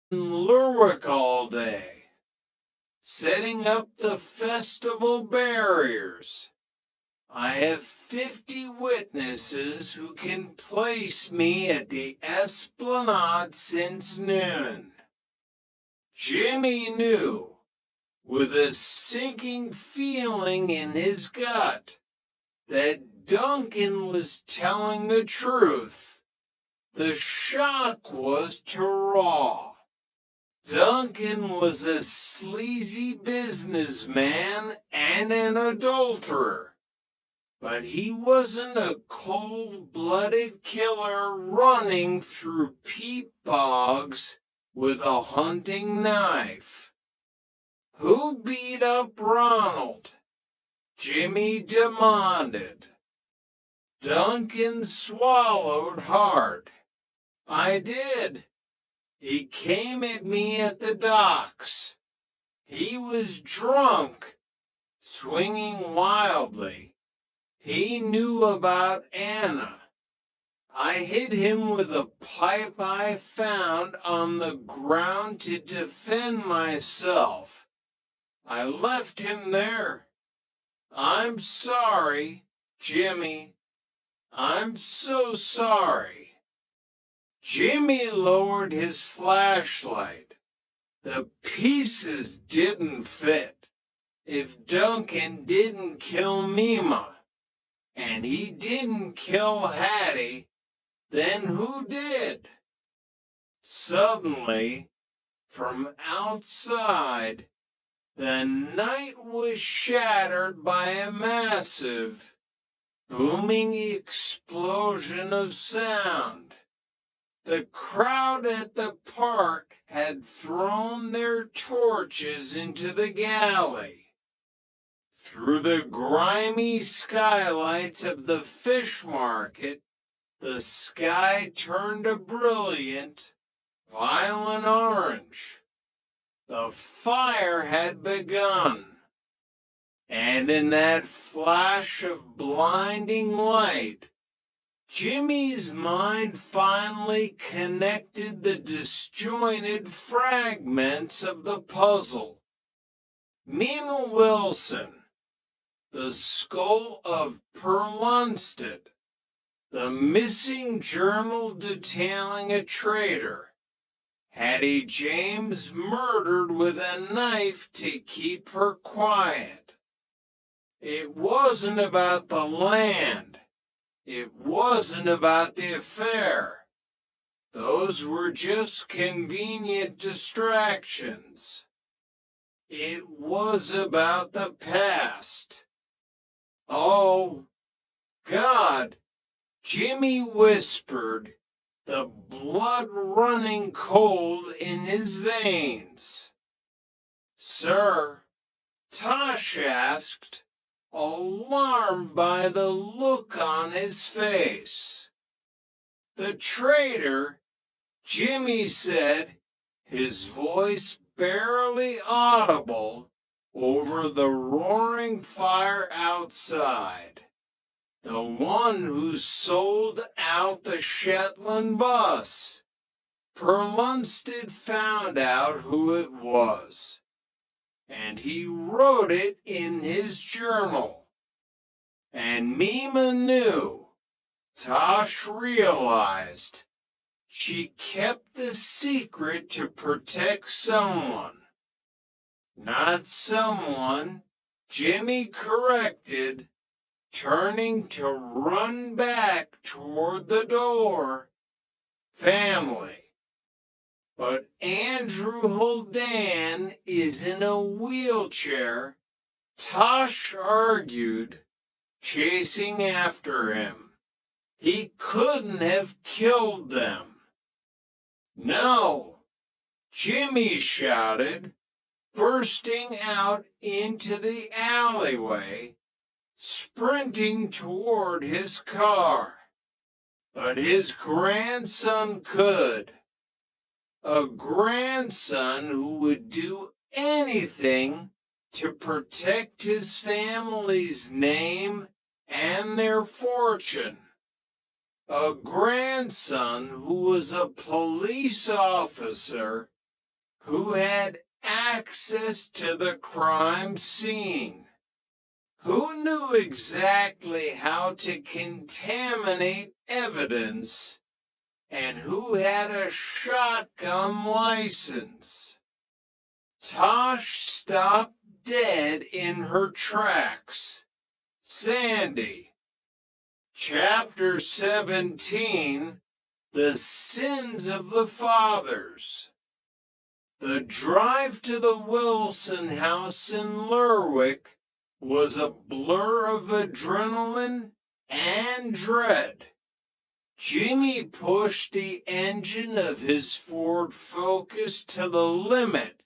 Lerwick all day, setting up the festival barriers. I have 50 witnesses who can place me at the Esplanade since noon. Jimmy knew, with a sinking feeling in his gut, that Duncan was telling the truth. The shock was too raw. Duncan was a sleazy businessman and an adulterer, but he wasn't a cold-blooded killer running through peat bogs with a hunting knife. Who beat up Ronald? Jimmy demanded. Duncan swallowed hard. I did. He came at me at the docks. He was drunk, swinging wildly. He knew about Anna. I hit him with a pipe I found on the ground to defend myself. I left him there. I'm sorry, Jimmy. I'm so sorry. Jimmy lowered his flashlight. The pieces didn't fit. If Duncan didn't kill Mima, and he didn't kill Hattie, then who did? Suddenly, from outside, the night was shattered by a massive, booming explosion of sound. The crowd at the park had thrown their torches into the galley. Through the grimy skylights of the fish market, the sky turned a brilliant, violent orange. The fire had begun, and in that flash of blinding light, Jimmy's mind finally connected the disjointed fragments of the puzzle. Mima Wilson, the skull of Pearl Lundstedt, the missing journal detailing a traitor, Hattie James murdered with a knife to keep her quiet. It wasn't about the land. It wasn't about the affair. Those were just convenient distractions. It was about the past. Oh, God, Jimmy whispered, the blood running cold in his veins. Sir, Tosh asked, alarmed by the look on his face. The traitor, Jimmy said, his voice barely audible over the roaring fire outside. The one who sold out the Shetland bus. Perlunstead found out who it was, and he wrote it in his journal. And Mima knew, Tosh realized, she kept the secret to protect someone. Not someone, Jimmy corrected, turning to run back toward the door. Family. But Andrew Holdan is in a wheelchair, Tosh argued, chasing after him. He couldn't have killed them. No, Jimmy shouted, bursting out into the alleyway, sprinting toward his car. But his grandson could. A grandson who would do anything to protect his family's name and their fortune. A grandson who was a police officer who had access to the crime scene, who knew exactly how to contaminate evidence, and who had a shotgun license. Tosh stopped dead in her tracks. Sandy. Chapter 17, The Sins of the Fathers. The drive to the Wilson house in Lerwick was a blur of adrenaline and dread. Jimmy pushed the engine of his Ford Focus to the limit,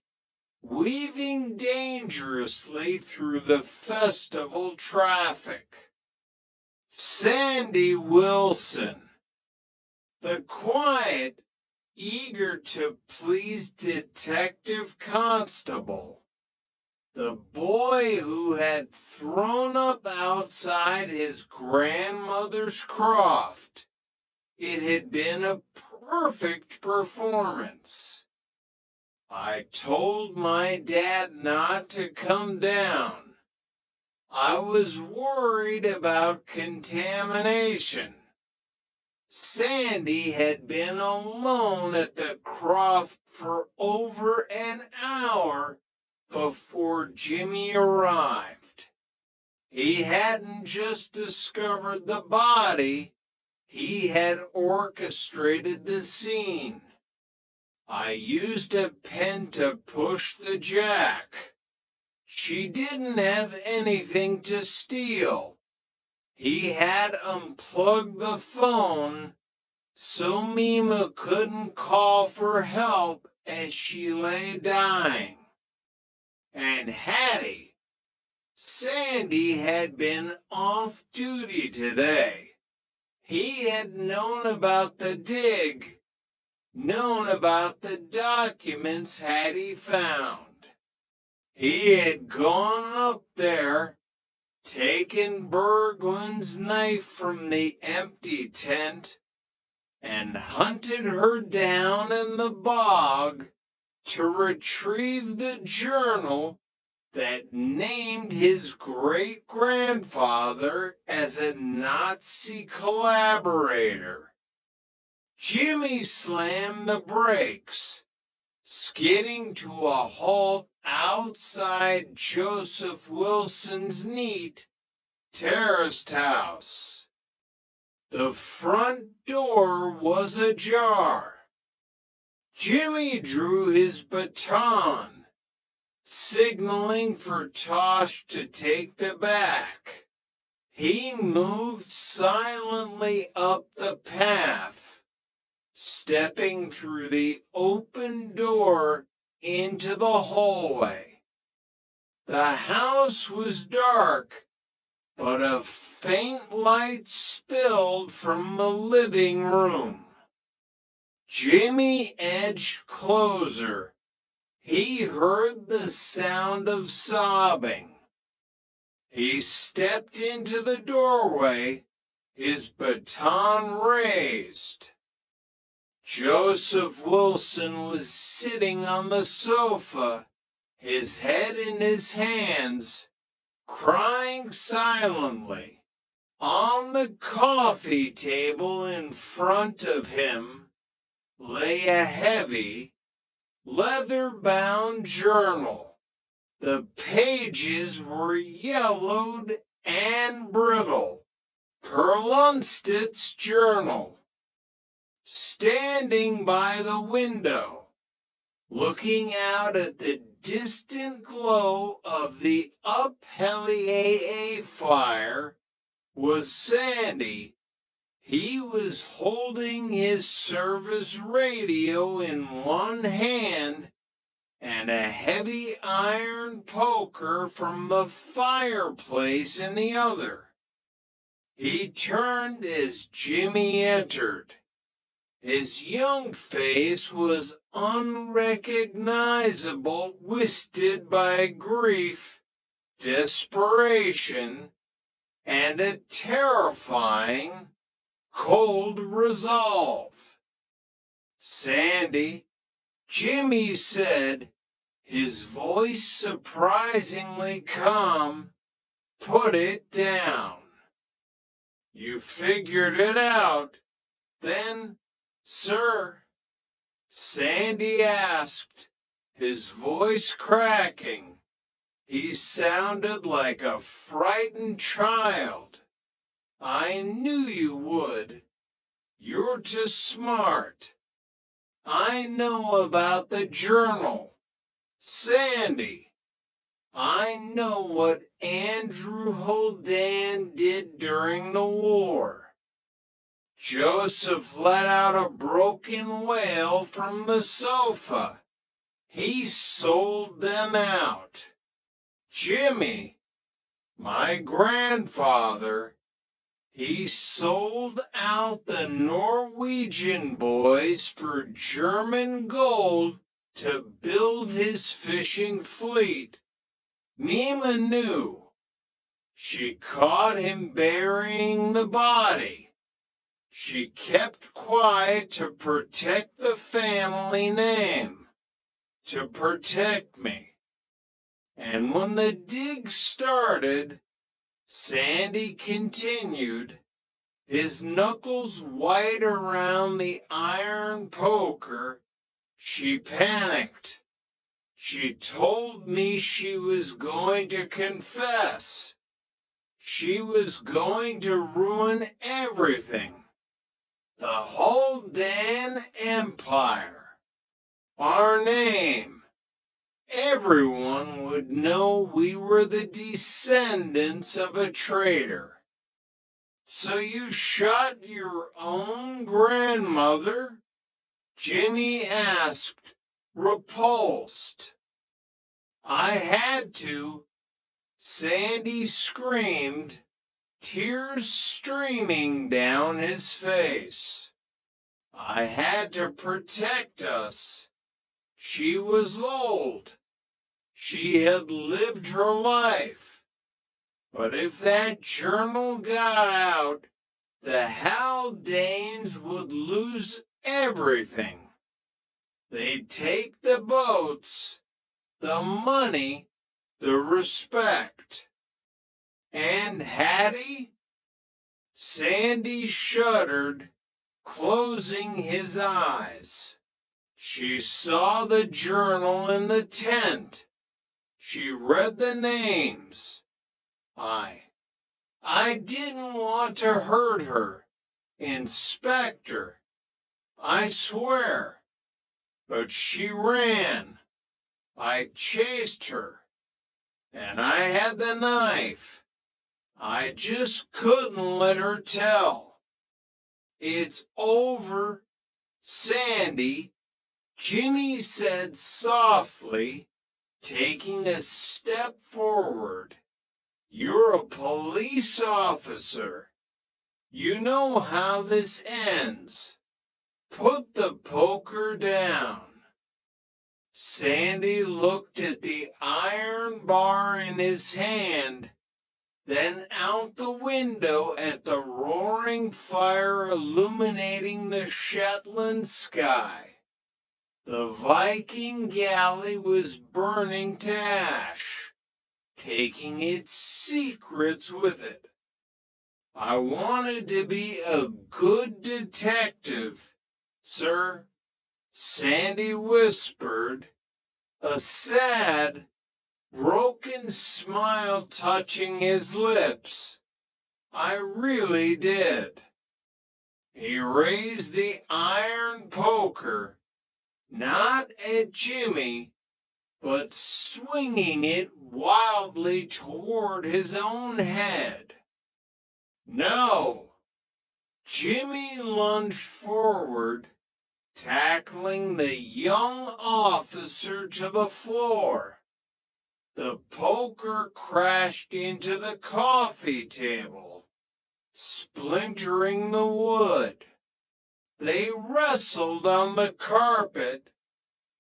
weaving dangerously through the festival traffic. Sandy Wilson, the quiet, eager to please detective constable, the boy who had thrown up outside his grandmother's croft. It had been a perfect performance. I told my dad not to come down. I was worried about contamination. Sandy had been alone at the croft for over an hour before Jimmy arrived. He hadn't just discovered the body, he had orchestrated the scene. I used a pen to push the jack. She didn't have anything to steal. He had unplugged the phone so Mima couldn't call for help as she lay dying. And Hattie, Sandy had been off duty today. He had known about the dig, known about the documents Hattie found. He had gone up there, taken Berglund's knife from the empty tent, and hunted her down in the bog to retrieve the journal that named his great-grandfather as a Nazi collaborator. Jimmy slammed the brakes, skidding to a halt outside Joseph Wilson's neat, terraced house. The front door was ajar. Jimmy drew his baton, signaling for Tosh to take the back. He moved silently up the path, stepping through the open door into the hallway. The house was dark, but a faint light spilled from the living room. Jimmy edged closer. He heard the sound of sobbing. He stepped into the doorway, his baton raised. Joseph Wilson was sitting on the sofa, his head in his hands, crying silently. On the coffee table in front of him lay a heavy, leather-bound journal. The pages were yellowed and brittle. Perlunsted's journal. Standing by the window, looking out at the distant glow of the aphmau fire, was Sandy. He was holding his service radio in one hand and a heavy iron poker from the fireplace in the other. He turned as Jimmy entered. His young face was unrecognizable, twisted by grief, desperation, and a terrifying, cold resolve. Sandy, Jimmy said, his voice surprisingly calm, put it down. You figured it out, then, sir? Sandy asked, his voice cracking. He sounded like a frightened child. I knew you would. You're too smart. I know about the journal. Sandy, I know what Andrew Holdan did during the war. Joseph let out a broken wail from the sofa. He sold them out. Jimmy, my grandfather, he sold out the Norwegian boys for German gold to build his fishing fleet. Nima knew. She caught him burying the body. She kept quiet to protect the family name, to protect me. And when the dig started, Sandy continued, his knuckles white around the iron poker. She panicked. She told me she was going to confess. She was going to ruin everything. The whole damn empire. Our name. Everyone would know we were the descendants of a traitor. So you shot your own grandmother? Jimmy asked, repulsed. I had to. Sandy screamed, tears streaming down his face. I had to protect us. She was old. She had lived her life. But if that journal got out, the Haldanes would lose everything. They'd take the boats, the money, the respect. And Hattie? Sandy shuddered, closing his eyes. She saw the journal in the tent. She read the names. I didn't want to hurt her. Inspector, I swear. But she ran. I chased her. And I had the knife. I just couldn't let her tell. It's over, Sandy, Jimmy said softly, taking a step forward. You're a police officer. You know how this ends. Put the poker down. Sandy looked at the iron bar in his hand, then out the window at the roaring fire illuminating the Shetland sky. The Viking galley was burning to ash, taking its secrets with it. I wanted to be a good detective, sir, Sandy whispered, a sad, broken smile touching his lips. I really did. He raised the iron poker, not at Jimmy, but swinging it wildly toward his own head. No! Jimmy lunged forward, tackling the young officer to the floor. The poker crashed into the coffee table, splintering the wood. They wrestled on the carpet,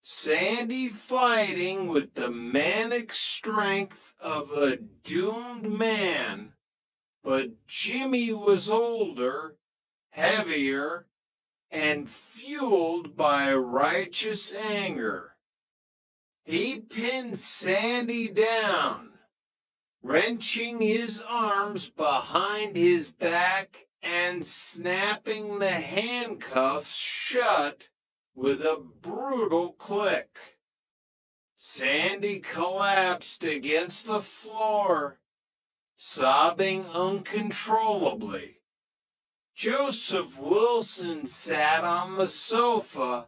Sandy fighting with the manic strength of a doomed man, but Jimmy was older, heavier, and fueled by righteous anger. He pinned Sandy down, wrenching his arms behind his back and snapping the handcuffs shut with a brutal click. Sandy collapsed against the floor, sobbing uncontrollably. Joseph Wilson sat on the sofa,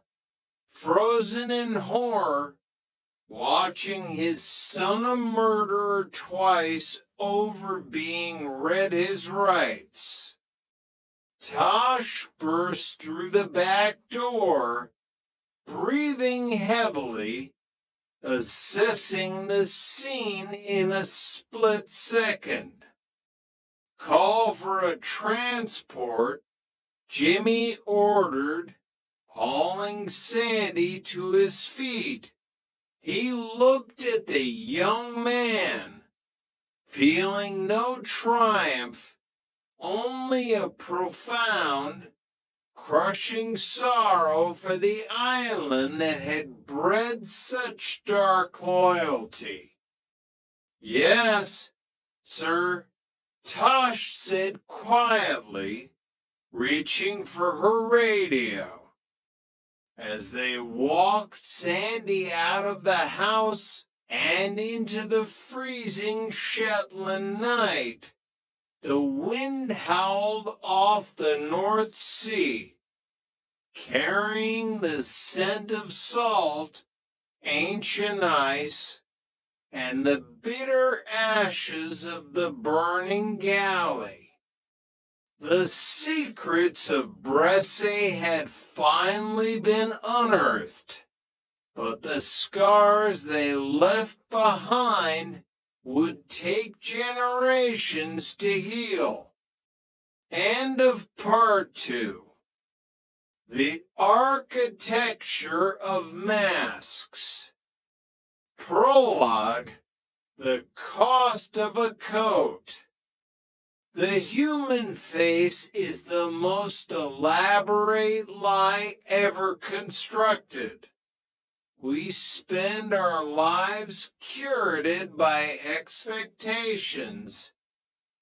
frozen in horror, watching his son a murderer twice over being read his rights. Tosh burst through the back door, breathing heavily, assessing the scene in a split second. Call for a transport, Jimmy ordered, hauling Sandy to his feet. He looked at the young man, feeling no triumph, only a profound, crushing sorrow for the island that had bred such dark loyalty. Yes, sir, Tosh said quietly, reaching for her radio. As they walked Sandy out of the house and into the freezing Shetland night, the wind howled off the North Sea, carrying the scent of salt, ancient ice, and the bitter ashes of the burning galley. The secrets of Bresse had finally been unearthed, but the scars they left behind would take generations to heal. End of part 2. The architecture of masks. Prologue, the cost of a coat. The human face is the most elaborate lie ever constructed. We spend our lives curated by expectations,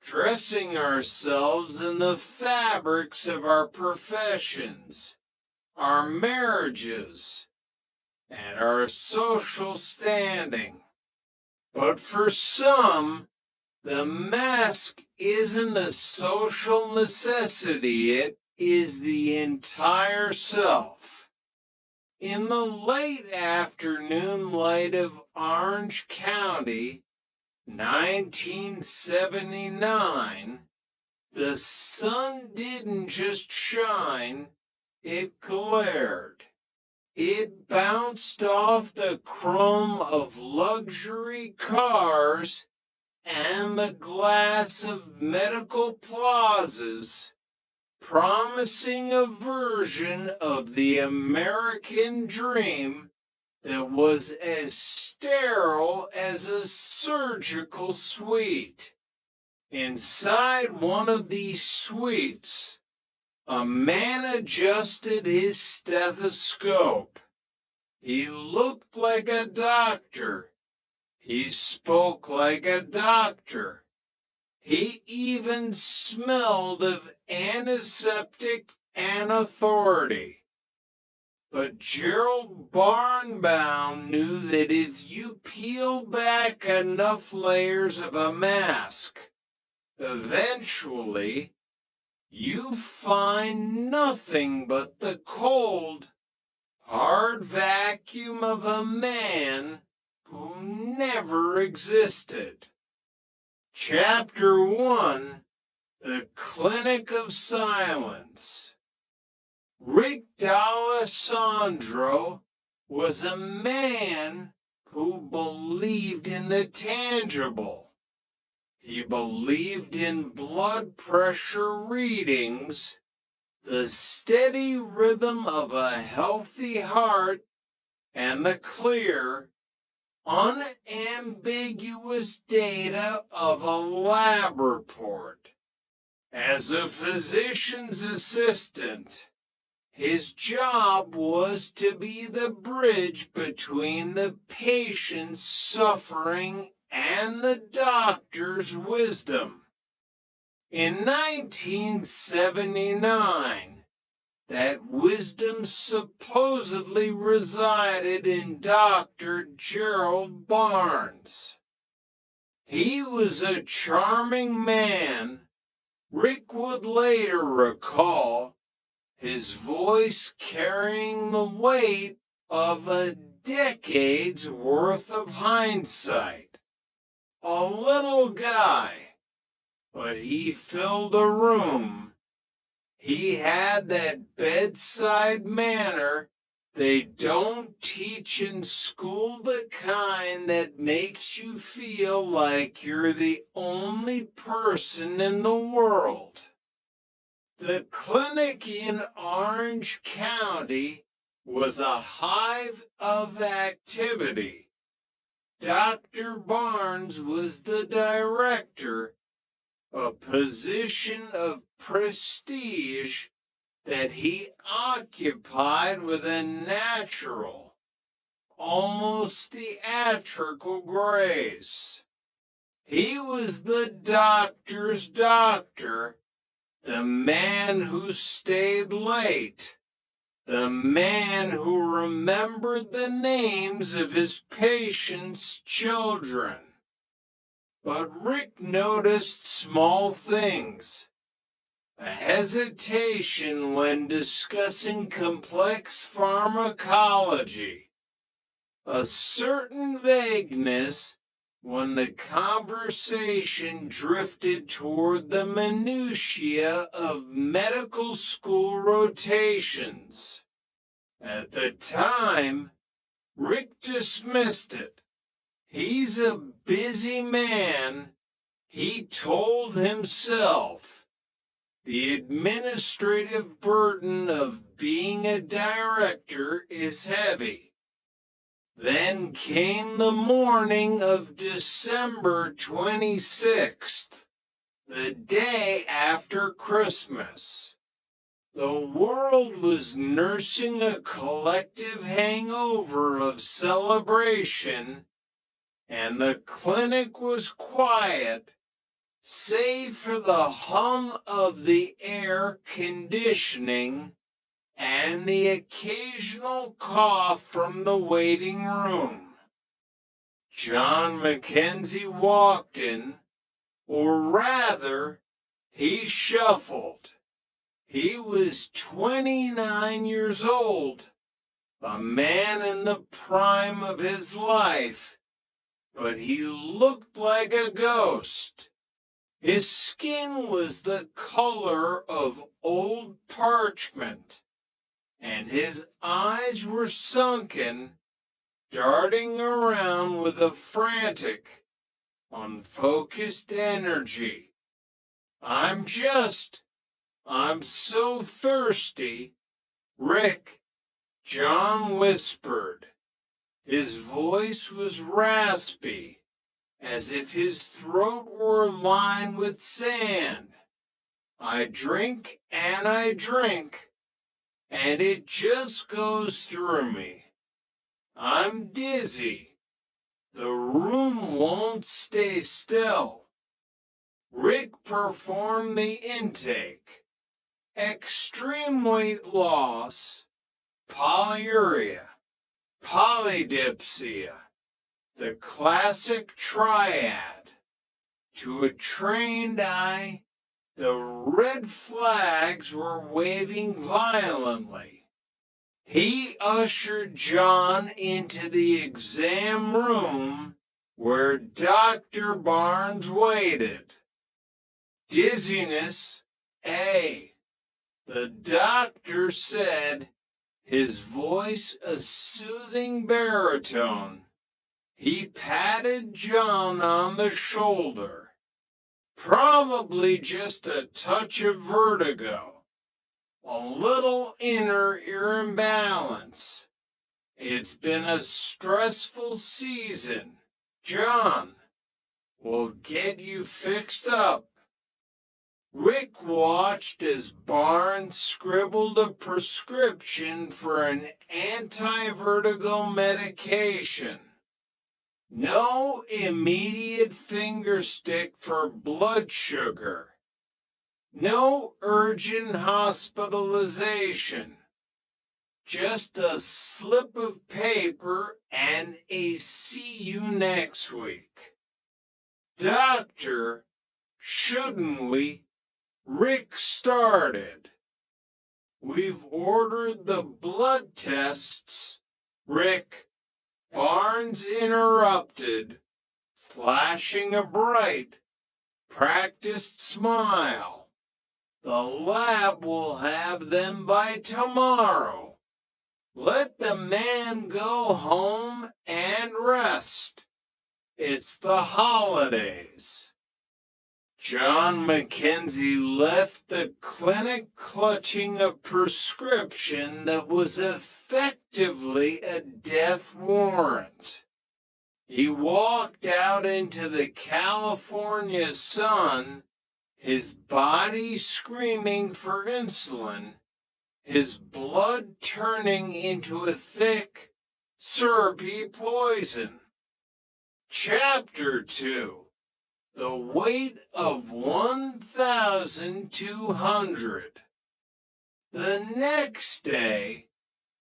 dressing ourselves in the fabrics of our professions, our marriages, and our social standing. But for some, the mask isn't a social necessity, it is the entire self. In the late afternoon light of Orange County, 1979, the sun didn't just shine, it glared. It bounced off the chrome of luxury cars and the glass of medical plazas, promising a version of the American dream that was as sterile as a surgical suite. Inside one of these suites, a man adjusted his stethoscope. He looked like a doctor. He spoke like a doctor. He even smelled of antiseptic and authority. But Gerald Barnbaum knew that if you peel back enough layers of a mask, eventually you find nothing but the cold, hard vacuum of a man who never existed. Chapter 1, The Clinic of Silence. Rick D'Alessandro was a man who believed in the tangible. He believed in blood pressure readings, the steady rhythm of a healthy heart, and the clear, unambiguous data of a lab report. As a physician's assistant, his job was to be the bridge between the patient's suffering and the doctor's wisdom. In 1979, that wisdom supposedly resided in Dr. Gerald Barnes. He was a charming man. Rick would later recall, his voice carrying the weight of a decade's worth of hindsight. A little guy, but he filled a room. He had that bedside manner they don't teach in school, the kind that makes you feel like you're the only person in the world. The clinic in Orange County was a hive of activity. Dr. Barnes was the director, a position of prestige that he occupied with a natural, almost theatrical grace. He was the doctor's doctor, the man who stayed late, the man who remembered the names of his patients' children. But Rick noticed small things. A hesitation when discussing complex pharmacology. A certain vagueness when the conversation drifted toward the minutiae of medical school rotations. At the time, Rick dismissed it. He's a busy man, he told himself. The administrative burden of being a director is heavy. Then came the morning of December 26th, the day after Christmas. The world was nursing a collective hangover of celebration, and the clinic was quiet, save for the hum of the air conditioning and the occasional cough from the waiting room. John Mackenzie walked in, or rather, he shuffled. He was 29 years old, a man in the prime of his life, but he looked like a ghost. His skin was the color of old parchment, and his eyes were sunken, darting around with a frantic, unfocused energy. I'm so thirsty, Rick, John whispered. His voice was raspy, as if his throat were lined with sand. I drink, and it just goes through me. I'm dizzy. The room won't stay still. Rick performed the intake. Extreme weight loss, polyuria, polydipsia, the classic triad. To a trained eye, the red flags were waving violently. He ushered John into the exam room where Dr. Barnes waited. Dizziness, A. The doctor said, his voice a soothing baritone. He patted John on the shoulder. Probably just a touch of vertigo. A little inner ear imbalance. It's been a stressful season. John, we'll get you fixed up. Rick watched as Barnes scribbled a prescription for an anti-vertigo medication. No immediate finger stick for blood sugar. No urgent hospitalization. Just a slip of paper and a see you next week. Doctor, shouldn't we? Rick started. We've ordered the blood tests. Rick, Barnes interrupted, flashing a bright, practiced smile. The lab will have them by tomorrow. Let the man go home and rest. It's the holidays. John Mackenzie left the clinic clutching a prescription that was effectively a death warrant. He walked out into the California sun, his body screaming for insulin, his blood turning into a thick, syrupy poison. Chapter 2. The weight of 1,200. The next day,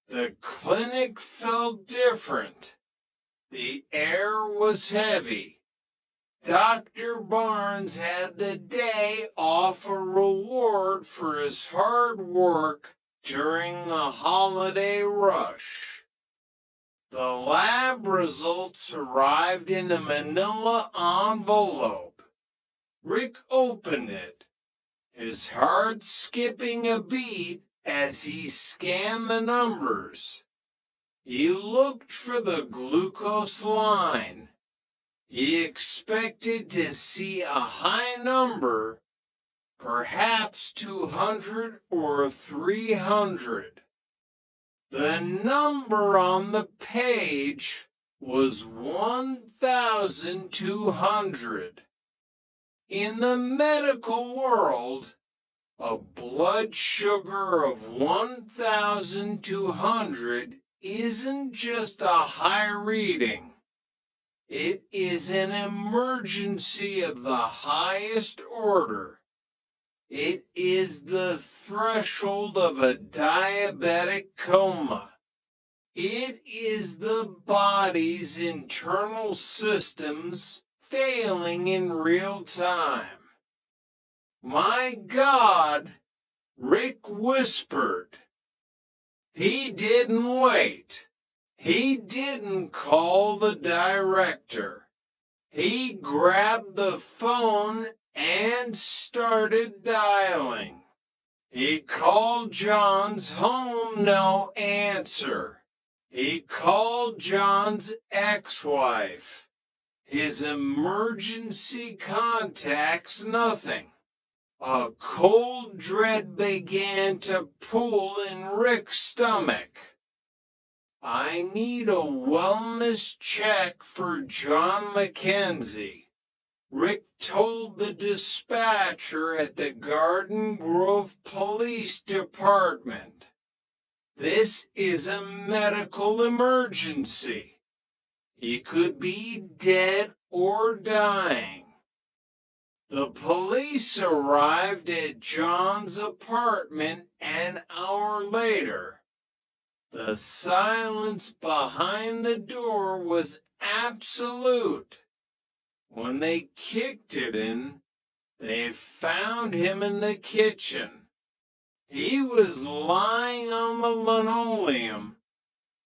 the clinic felt different. The air was heavy. Dr. Barnes had the day off a reward for his hard work during the holiday rush. The lab results arrived in a manila envelope. Rick opened it, his heart skipping a beat as he scanned the numbers. He looked for the glucose line. He expected to see a high number, perhaps 200 or 300. The number on the page was 1,200. In the medical world, a blood sugar of 1,200 isn't just a high reading. It is an emergency of the highest order. It is the threshold of a diabetic coma. It is the body's internal systems failing in real time. My God, Rick whispered. He didn't wait. He didn't call the director. He grabbed the phone and started dialing. He called John's home, no answer. He called John's ex-wife. His emergency contacts, nothing. A cold dread began to pool in Rick's stomach. I need a wellness check for John Mackenzie, Rick told the dispatcher at the Garden Grove Police Department. This is a medical emergency. He could be dead or dying. The police arrived at John's apartment an hour later. The silence behind the door was absolute. When they kicked it in, they found him in the kitchen. He was lying on the linoleum,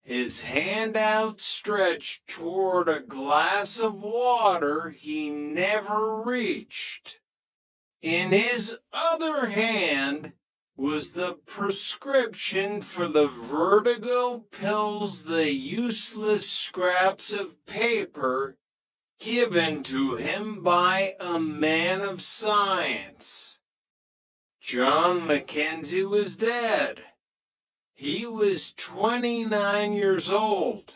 his hand outstretched toward a glass of water he never reached. In his other hand was the prescription for the vertigo pills, the useless scraps of paper given to him by a man of science. John Mackenzie was dead. He was 29 years old.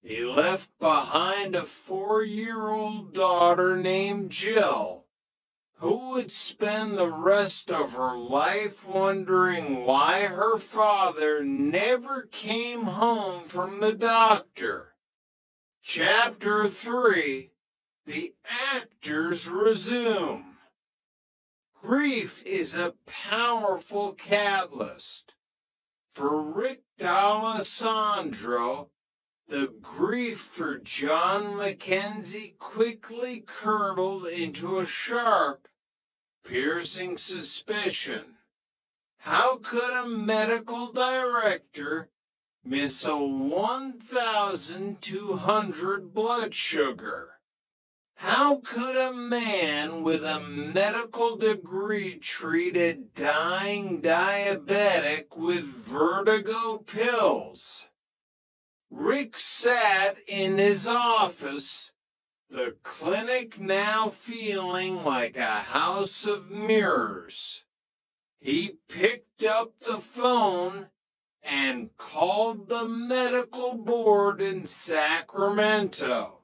He left behind a 4-year-old daughter named Jill, who would spend the rest of her life wondering why her father never came home from the doctor. Chapter 3, The Actors Resume. Grief is a powerful catalyst. For Rick D'Alessandro, the grief for John Mackenzie quickly curdled into a sharp, piercing suspicion. How could a medical director miss a 1,200 blood sugar? How could a man with a medical degree treat a dying diabetic with vertigo pills? Rick sat in his office, the clinic now feeling like a house of mirrors. He picked up the phone and called the medical board in Sacramento.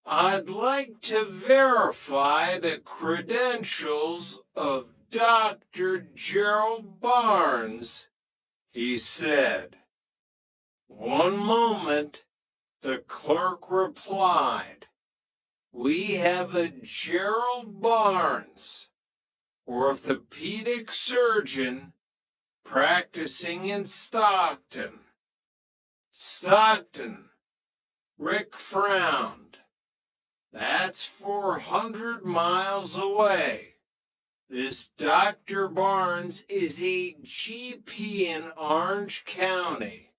I'd like to verify the credentials of Dr. Gerald Barnes, he said. One moment, the clerk replied. We have a Gerald Barnes, orthopedic surgeon, practicing in Stockton. Stockton. Rick frowned. That's 400 miles away. This Dr. Barnes is a GP in Orange County.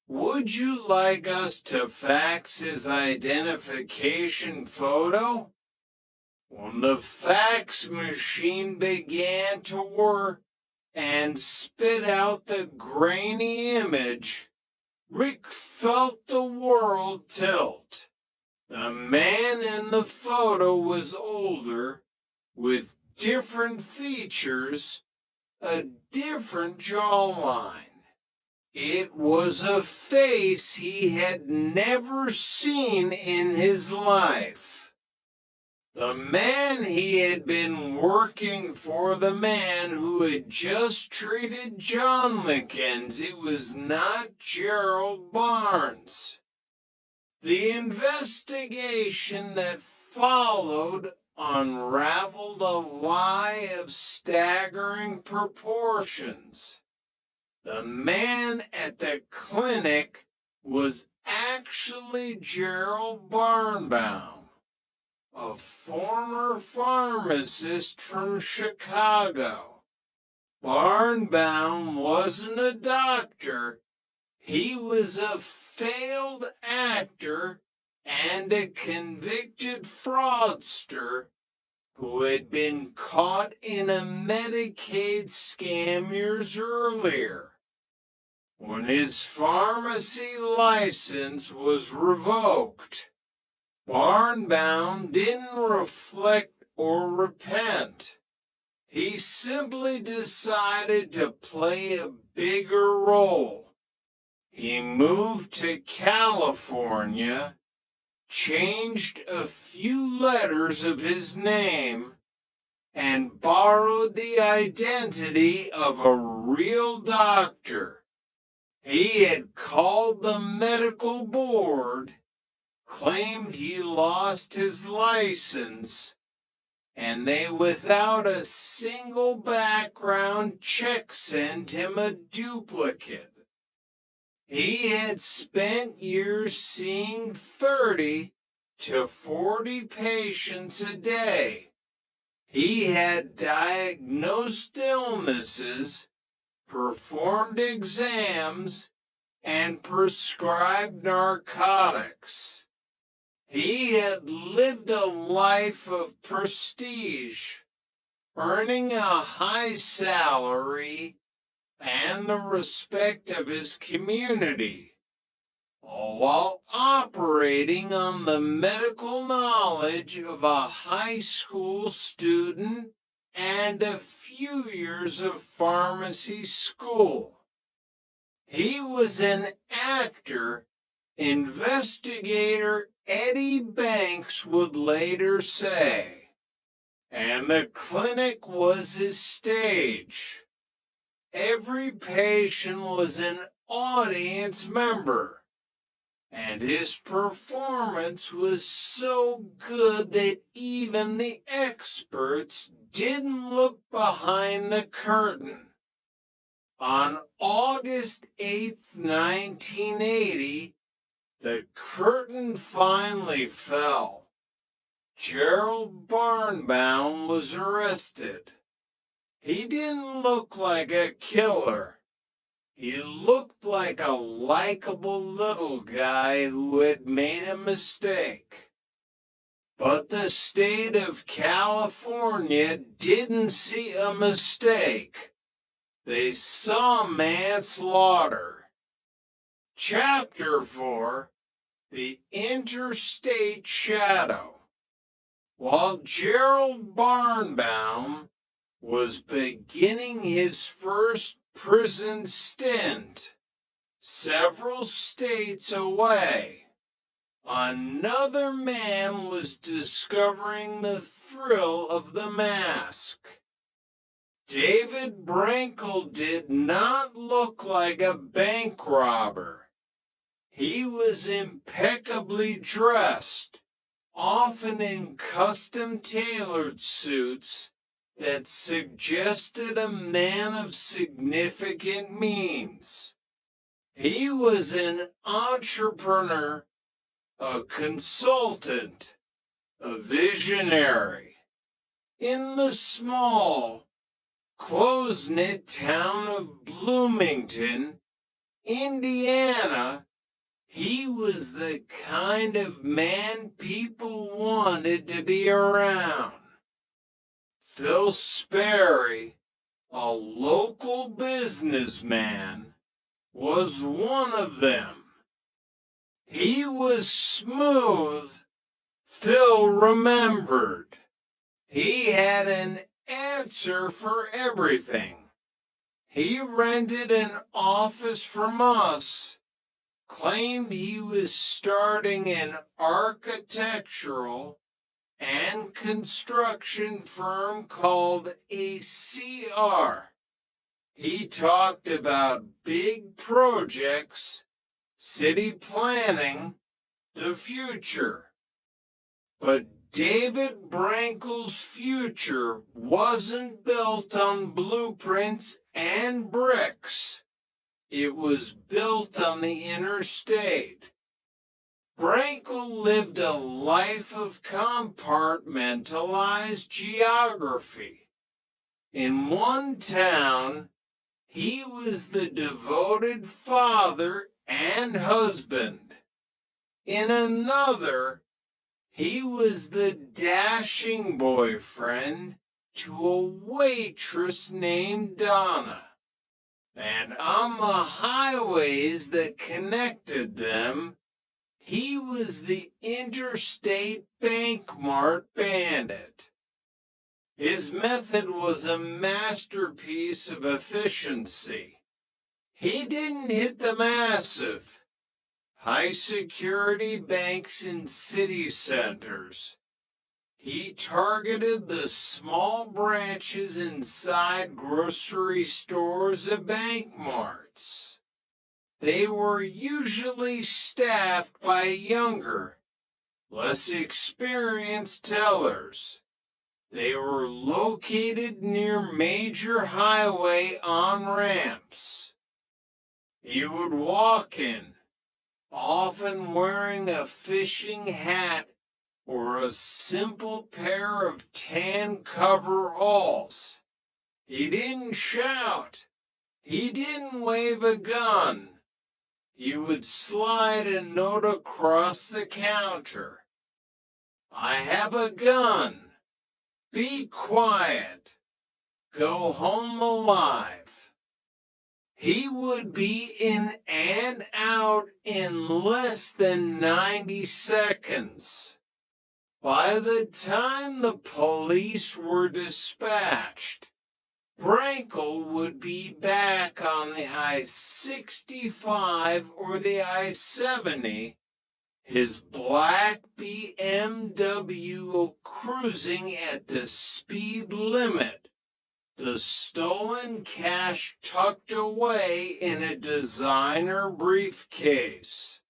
Would you like us to fax his identification photo? When the fax machine began to work and spit out the grainy image, Rick felt the world tilt. The man in the photo was older, with different features, a different jawline. It was a face he had never seen in his life. The man he had been working for, the man who had just treated John Mackenzie, was not Gerald Barnes. The investigation that followed unraveled a lie of staggering proportions. The man at the clinic was actually Gerald Barnbaum, a former pharmacist from Chicago. Barnbaum wasn't a doctor. He was a failed actor and a convicted fraudster who had been caught in a Medicaid scam years earlier. When his pharmacy license was revoked, Barnbaum didn't reflect or repent. He simply decided to play a bigger role. He moved to California, changed a few letters of his name, and borrowed the identity of a real doctor. He had called the medical board, claimed he lost his license, and they, without a single background check, sent him a duplicate. He had spent years seeing 30 to 40 patients a day. He had diagnosed illnesses, performed exams, and prescribed narcotics. He had lived a life of prestige, earning a high salary and the respect of his community, all while operating on the medical knowledge of a high school student and a few years of pharmacy school. He was an actor, investigator Eddie Banks would later say, and the clinic was his stage. Every patient was an audience member, and his performance was so good that even the experts didn't look behind the curtain. On August 8, 1980, the curtain finally fell. Gerald Barnbaum was arrested. He didn't look like a killer. He looked like a likable little guy who had made a mistake. But the state of California didn't see a mistake. They saw manslaughter. Chapter 4, The Interstate Shadow. While Gerald Barnbaum was beginning his first prison stint several states away, another man was discovering the thrill of the mask. David Brankle did not look like a bank robber. He was impeccably dressed, often in custom-tailored suits that suggested a man of significant means. He was an entrepreneur, a consultant, a visionary. In the small, close-knit town of Bloomington, Indiana, he was the kind of man people wanted to be around. Phil Sperry, a local businessman, was one of them. He was smooth, Phil remembered. He had an answer for everything. He rented an office from us, claimed he was starting an architectural and construction firm called ACR. He talked about big projects, city planning, the future. But David Brankle's future wasn't built on blueprints and bricks. It was built on the interstate. Brankle lived a life of compartmentalized geography. In one town, he was the devoted father and husband. In another, he was the dashing boyfriend to a waitress named Donna. And on the highways that connected them, he was the interstate bankmart bandit. His method was a masterpiece of efficiency. He didn't hit the massive, high-security banks in city centers. He targeted the small branches inside grocery stores and bankmarts. They were usually staffed by younger, less experienced tellers. They were located near major highway on-ramps. He would walk in, often wearing a fishing hat or a simple pair of tan coveralls. He didn't shout. He didn't wave a gun. He would slide a note across the counter. I have a gun. Be quiet. Go home alive. He would be in and out in less than 90 seconds. By the time the police were dispatched, Brankel would be back on the I-65 or the I-70, his black BMW cruising at the speed limit, the stolen cash tucked away in a designer briefcase.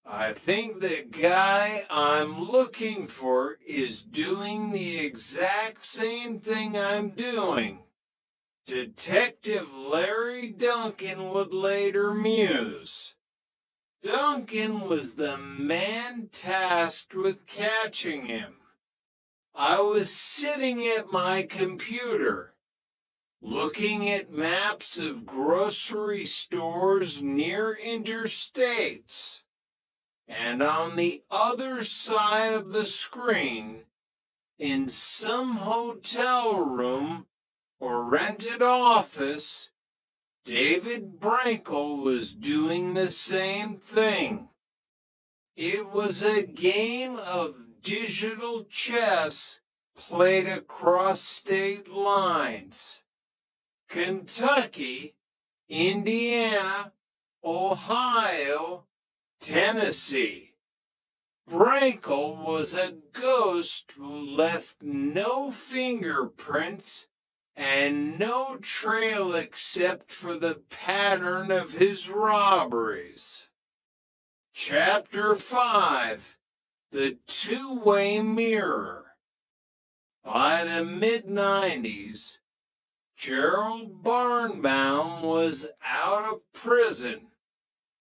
I think the guy I'm looking for is doing the exact same thing I'm doing. Detective Larry Duncan would later muse. Duncan was the man tasked with catching him. I was sitting at my computer, looking at maps of grocery stores near interstates. And on the other side of the screen, in some hotel room or rented office, David Brankel was doing the same thing. It was a game of digital chess played across state lines. Kentucky, Indiana, Ohio, Tennessee. Brankel was a ghost who left no fingerprints and no trail except for the pattern of his robberies. Chapter 5. The Two-Way Mirror. By the mid-90s, Gerald Barnbaum was out of prison.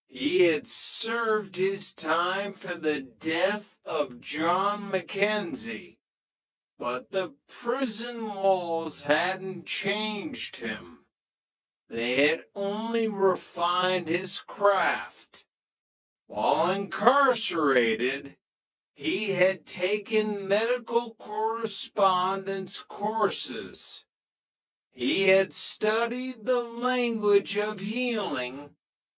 He had served his time for the death of John Mackenzie, but the prison walls hadn't changed him. They had only refined his craft. While incarcerated, he had taken medical correspondence courses. He had studied the language of healing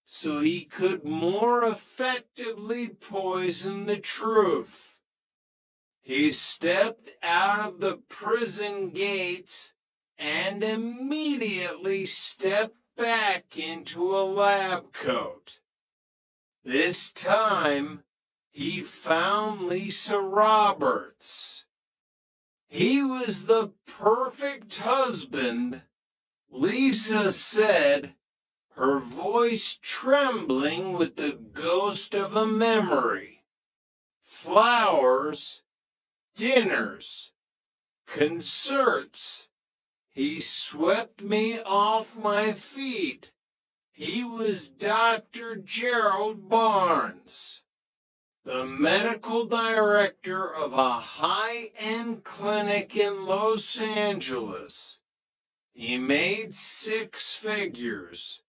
so he could more effectively poison the truth. He stepped out of the prison gates and immediately stepped back into a lab coat. This time, he found Lisa Roberts. He was the perfect husband, Lisa said, her voice trembling with the ghost of a memory. Flowers, dinners, concerts. He swept me off my feet. He was Dr. Gerald Barnes, the medical director of a high-end clinic in Los Angeles. He made 6 figures.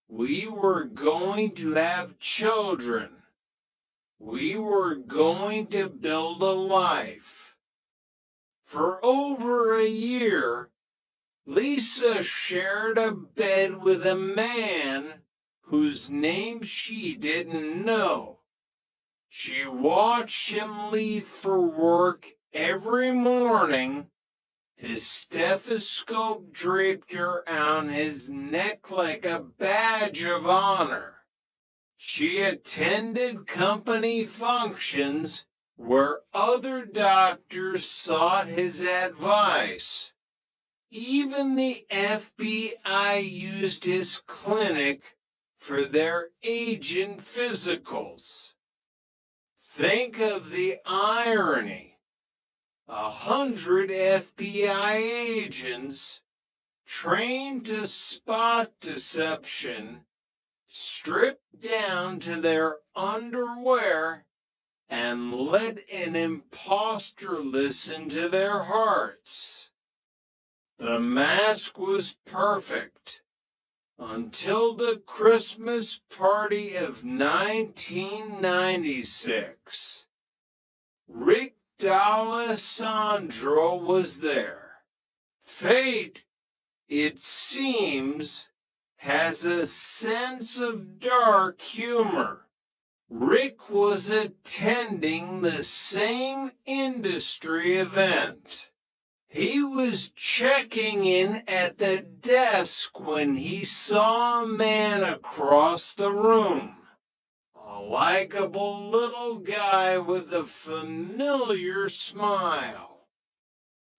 We were going to have children. We were going to build a life. For over a year, Lisa shared a bed with a man whose name she didn't know. She watched him leave for work every morning, his stethoscope draped around his neck like a badge of honor. She attended company functions where other doctors sought his advice. Even the FBI used his clinic for their agent physicals. Think of the irony. 100 FBI agents trained to spot deception, stripped down to their underwear, and let an imposter listen to their hearts. The mask was perfect until the Christmas party of 1996. Rick D'Alessandro was there. Fate, it seems, has a sense of dark humor. Rick was attending the same industry event. He was checking in at the desk when he saw a man across the room. A likable little guy with a familiar smile.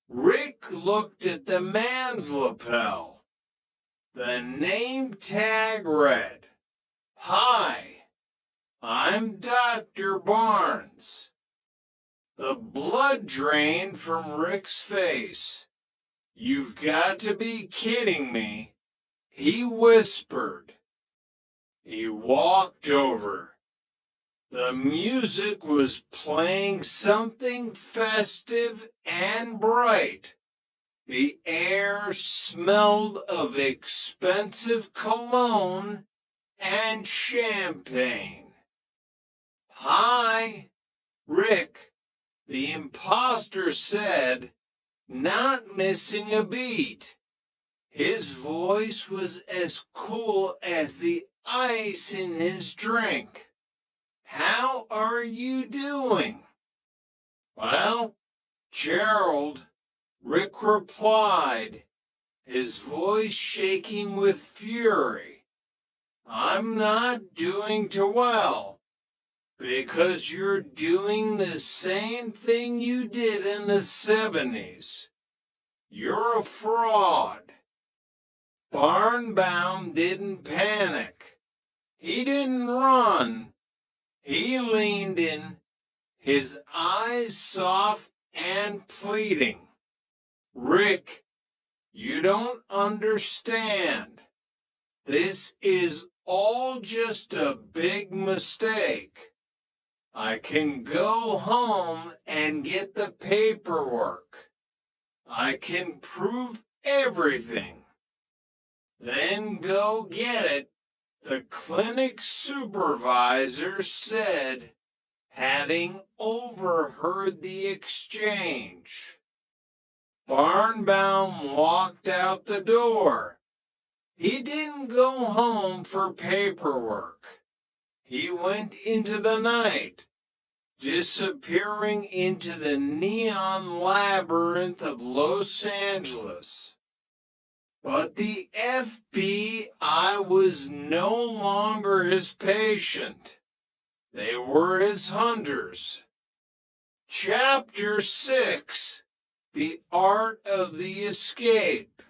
Rick looked at the man's lapel. The name tag read, "Hi, I'm Dr. Barnes." The blood drained from Rick's face. "You've got to be kidding me," he whispered. He walked over. The music was playing something festive and bright. The air smelled of expensive cologne and champagne. "Hi, Rick," the imposter said, not missing a beat. His voice was as cool as the ice in his drink. "How are you doing?" "Well, Gerald," Rick replied, his voice shaking with fury. "I'm not doing too well, because you're doing the same thing you did in the 70s. You're a fraud." Barnbaum didn't panic. He didn't run. He leaned in, his eyes soft and pleading. "Rick, you don't understand. This is all just a big mistake. I can go home and get the paperwork. I can prove everything. Then go get it," the clinic supervisor said, having overheard the exchange. Barnbaum walked out the door. He didn't go home for paperwork. He went into the night, disappearing into the neon labyrinth of Los Angeles. But the FBI was no longer his patient. They were his hunters. Chapter 6, The Art of the Escape.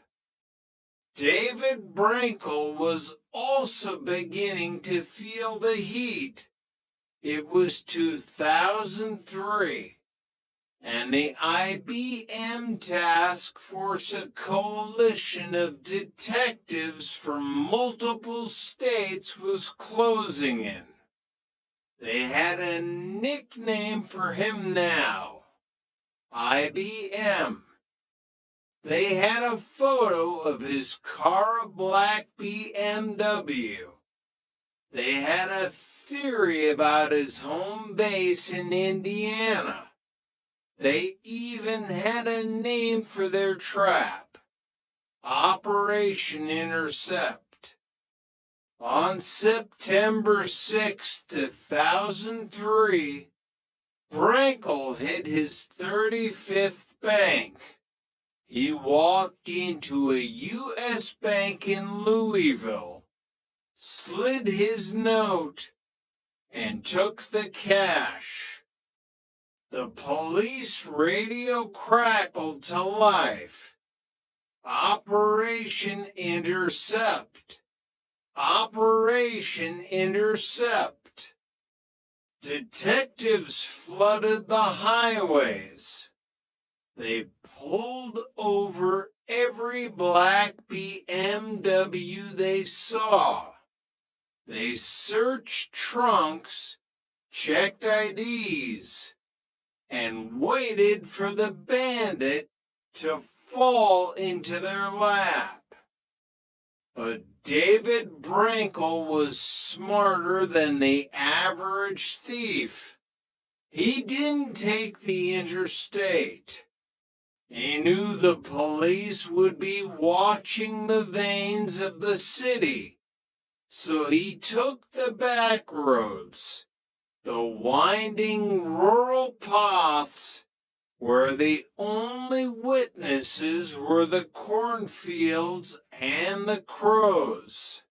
David Brankel was also beginning to feel the heat. It was 2003. And the IBM task force, a coalition of detectives from multiple states, was closing in. They had a nickname for him now, IBM. They had a photo of his car, a black BMW. They had a theory about his home base in Indiana. They even had a name for their trap, Operation Intercept. On September 6, 2003, Brankel hit his 35th bank. He walked into a U.S. bank in Louisville, slid his note, and took the cash. The police radio crackled to life. Operation Intercept. Operation Intercept. Detectives flooded the highways. They pulled over every black BMW they saw. They searched trunks, checked IDs, and waited for the bandit to fall into their lap. But David Brankel was smarter than the average thief. He didn't take the interstate. He knew the police would be watching the veins of the city, so he took the back roads, the winding rural paths where the only witnesses were the cornfields and the crows.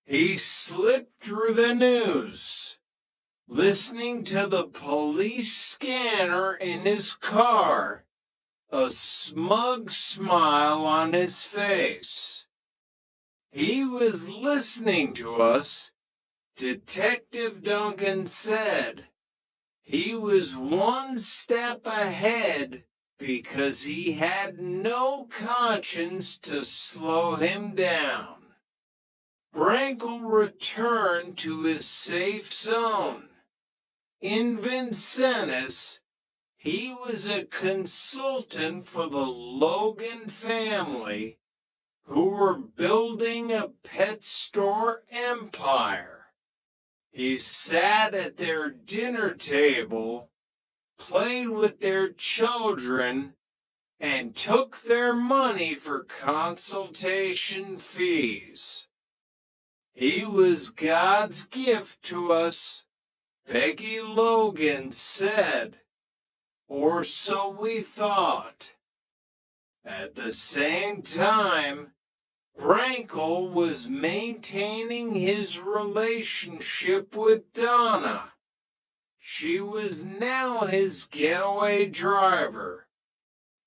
He slipped through the news, listening to the police scanner in his car, a smug smile on his face. He was listening to us, Detective Duncan said. He was one step ahead because he had no conscience to slow him down. Brankel returned to his safe zone. In Vincennes, he was a consultant for the Logan family, who were building a pet store empire. He sat at their dinner table, played with their children, and took their money for consultation fees. He was God's gift to us, Peggy Logan said, or so we thought. At the same time, Brankel was maintaining his relationship with Donna. She was now his getaway driver.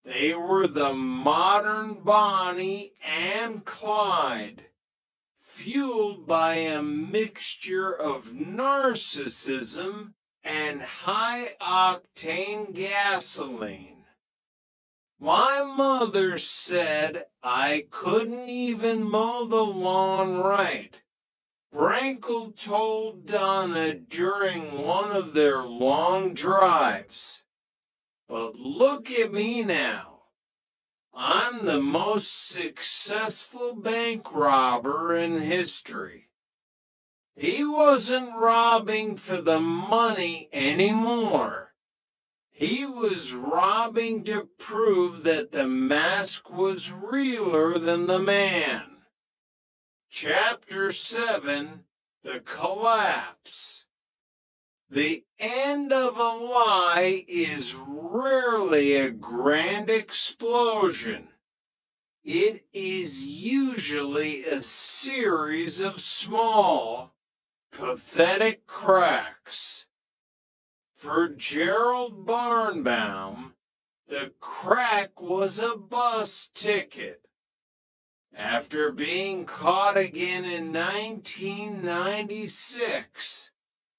They were the modern Bonnie and Clyde, fueled by a mixture of narcissism and high-octane gasoline. My mother said I couldn't even mow the lawn right. Brankel told Donna during one of their long drives. But look at me now. I'm the most successful bank robber in history. He wasn't robbing for the money anymore. He was robbing to prove that the mask was realer than the man. Chapter 7, The Collapse. The end of a lie is rarely a grand explosion. It is usually a series of small, pathetic cracks. For Gerald Barnbaum, the crack was a bus ticket. After being caught again in 1996,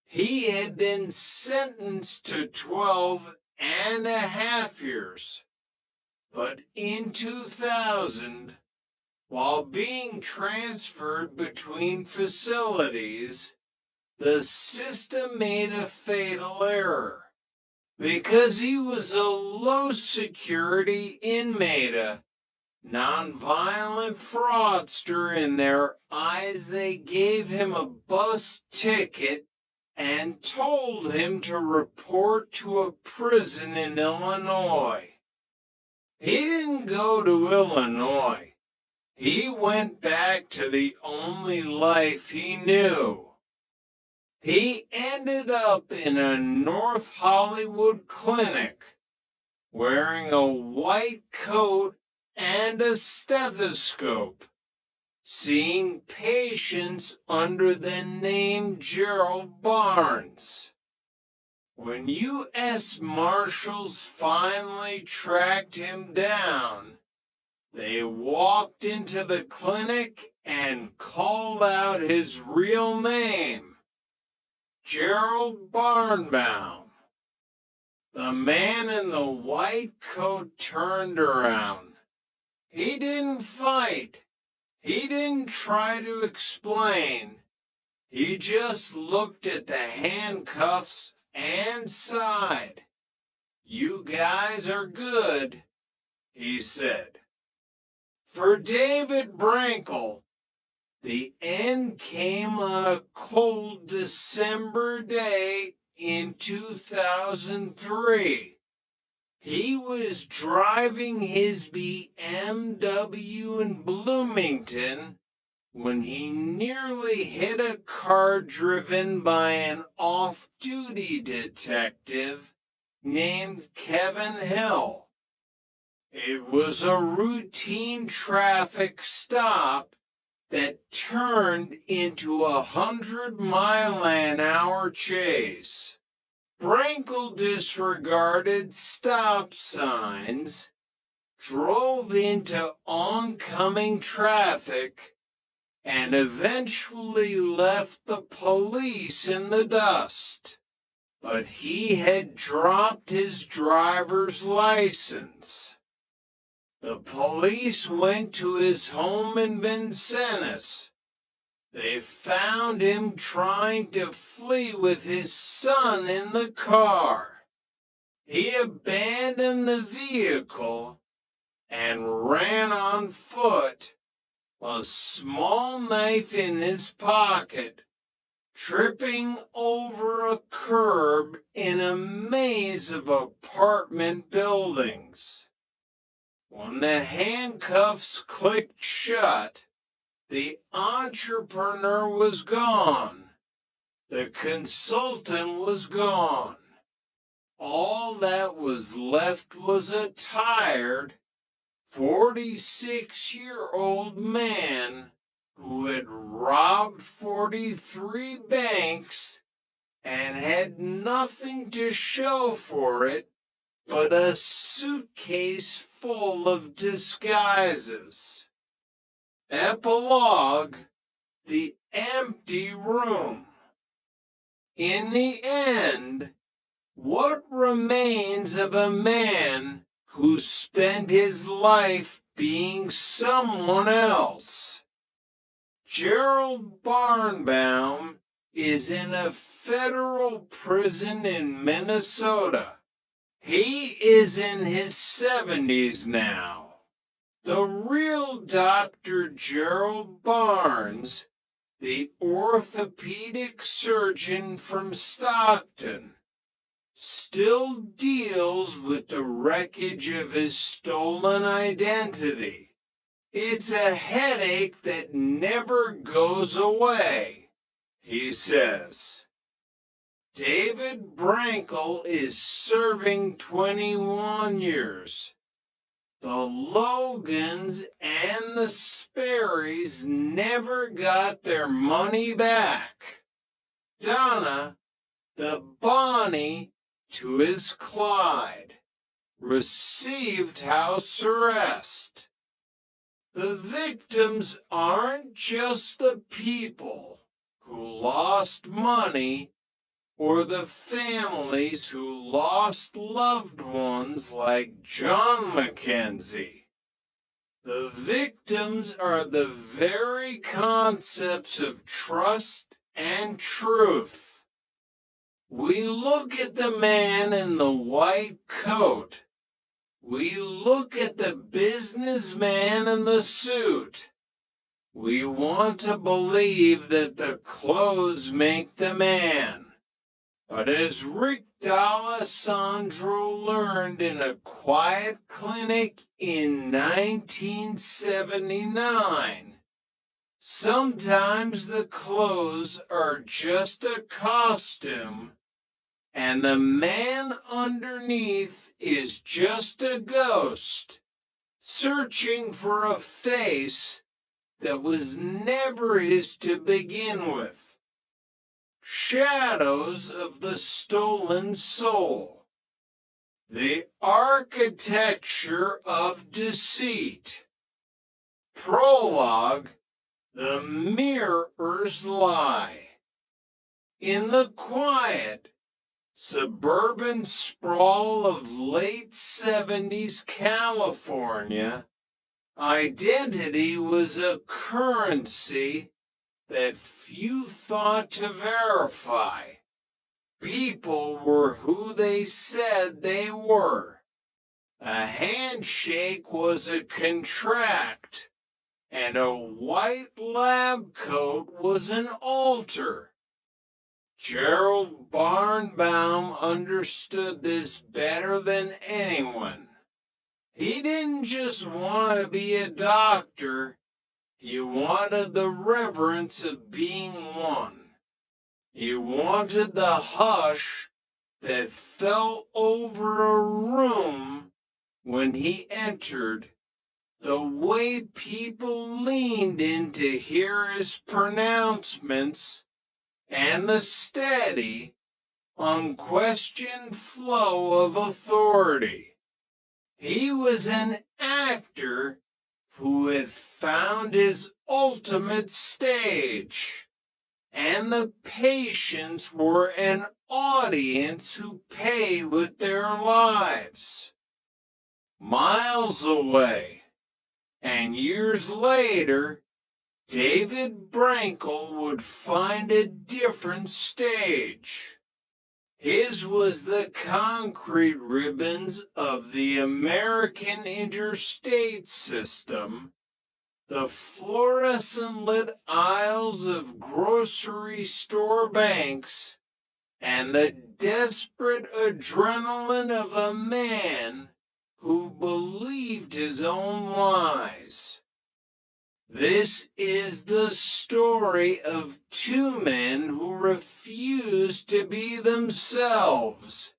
he had been sentenced to 12.5 years. But in 2000, while being transferred between facilities, the system made a fatal error. Because he was a low-security inmate, nonviolent fraudster in their eyes, they gave him a bus ticket and told him to report to a prison in Illinois. He didn't go to Illinois. He went back to the only life he knew. He ended up in a North Hollywood clinic, wearing a white coat and a stethoscope, seeing patients under the name Gerald Barnes. When U.S. Marshals finally tracked him down, they walked into the clinic and called out his real name, Gerald Barnbaum. The man in the white coat turned around. He didn't fight. He didn't try to explain. He just looked at the handcuffs and sighed. "You guys are good," he said. For David Brankel, the end came on a cold December day in 2003. He was driving his BMW in Bloomington when he nearly hit a car driven by an off-duty detective named Kevin Hill. It was a routine traffic stop that turned into a 100-mile-an-hour chase. Brankel disregarded stop signs, drove into oncoming traffic, and eventually left the police in the dust. But he had dropped his driver's license. The police went to his home in Vincennes. They found him trying to flee with his son in the car. He abandoned the vehicle and ran on foot, a small knife in his pocket, tripping over a curb in a maze of apartment buildings. When the handcuffs clicked shut, the entrepreneur was gone. The consultant was gone. All that was left was a tired, 46-year-old man who had robbed 43 banks and had nothing to show for it but a suitcase full of disguises. Epilogue: the empty room. In the end, what remains of a man who spent his life being someone else? Gerald Barnbaum is in a federal prison in Minnesota. He is in his 70s now. The real Dr. Gerald Barnes, the orthopedic surgeon from Stockton, still deals with the wreckage of his stolen identity. It's a headache that never goes away, he says. David Brankel is serving 21 years. The Logans and the Sperrys never got their money back. Donna, the Bonnie to his Clyde, received house arrest. The victims aren't just the people who lost money or the families who lost loved ones like John Mackenzie. The victims are the very concepts of trust and truth. We look at the man in the white coat, We look at the businessman in the suit. We want to believe that the clothes make the man. But as Rick D'Alessandro learned in a quiet clinic in 1979, sometimes the clothes are just a costume, and the man underneath is just a ghost, searching for a face that was never his to begin with. Shadows of the Stolen Soul. The Architecture of Deceit. Prologue. The Mirror's Lie. In the quiet, suburban sprawl of late 70s California, identity was a currency that few thought to verify. People were who they said they were. A handshake was a contract, and a white lab coat was an altar. Gerald Barnbaum understood this better than anyone. He didn't just want to be a doctor. He wanted the reverence of being one. He wanted the hush that fell over a room when he entered, the way people leaned in to hear his pronouncements, and the steady, unquestioned flow of authority. He was an actor who had found his ultimate stage, and the patients were an audience who paid with their lives. Miles away, and years later, David Brankel would find a different stage. His was the concrete ribbons of the American interstate system, the fluorescent-lit aisles of grocery store banks, and the desperate adrenaline of a man who believed his own lies. This is the story of two men who refused to be themselves,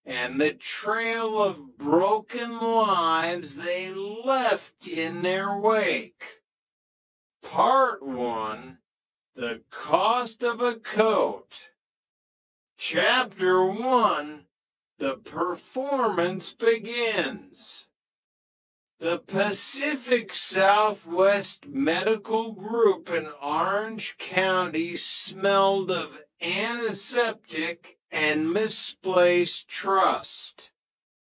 and the trail of broken lives they left in their wake. Part 1, The Cost of a Coat. Chapter 1, The Performance Begins. The Pacific Southwest Medical Group in Orange County smelled of antiseptic and misplaced trust.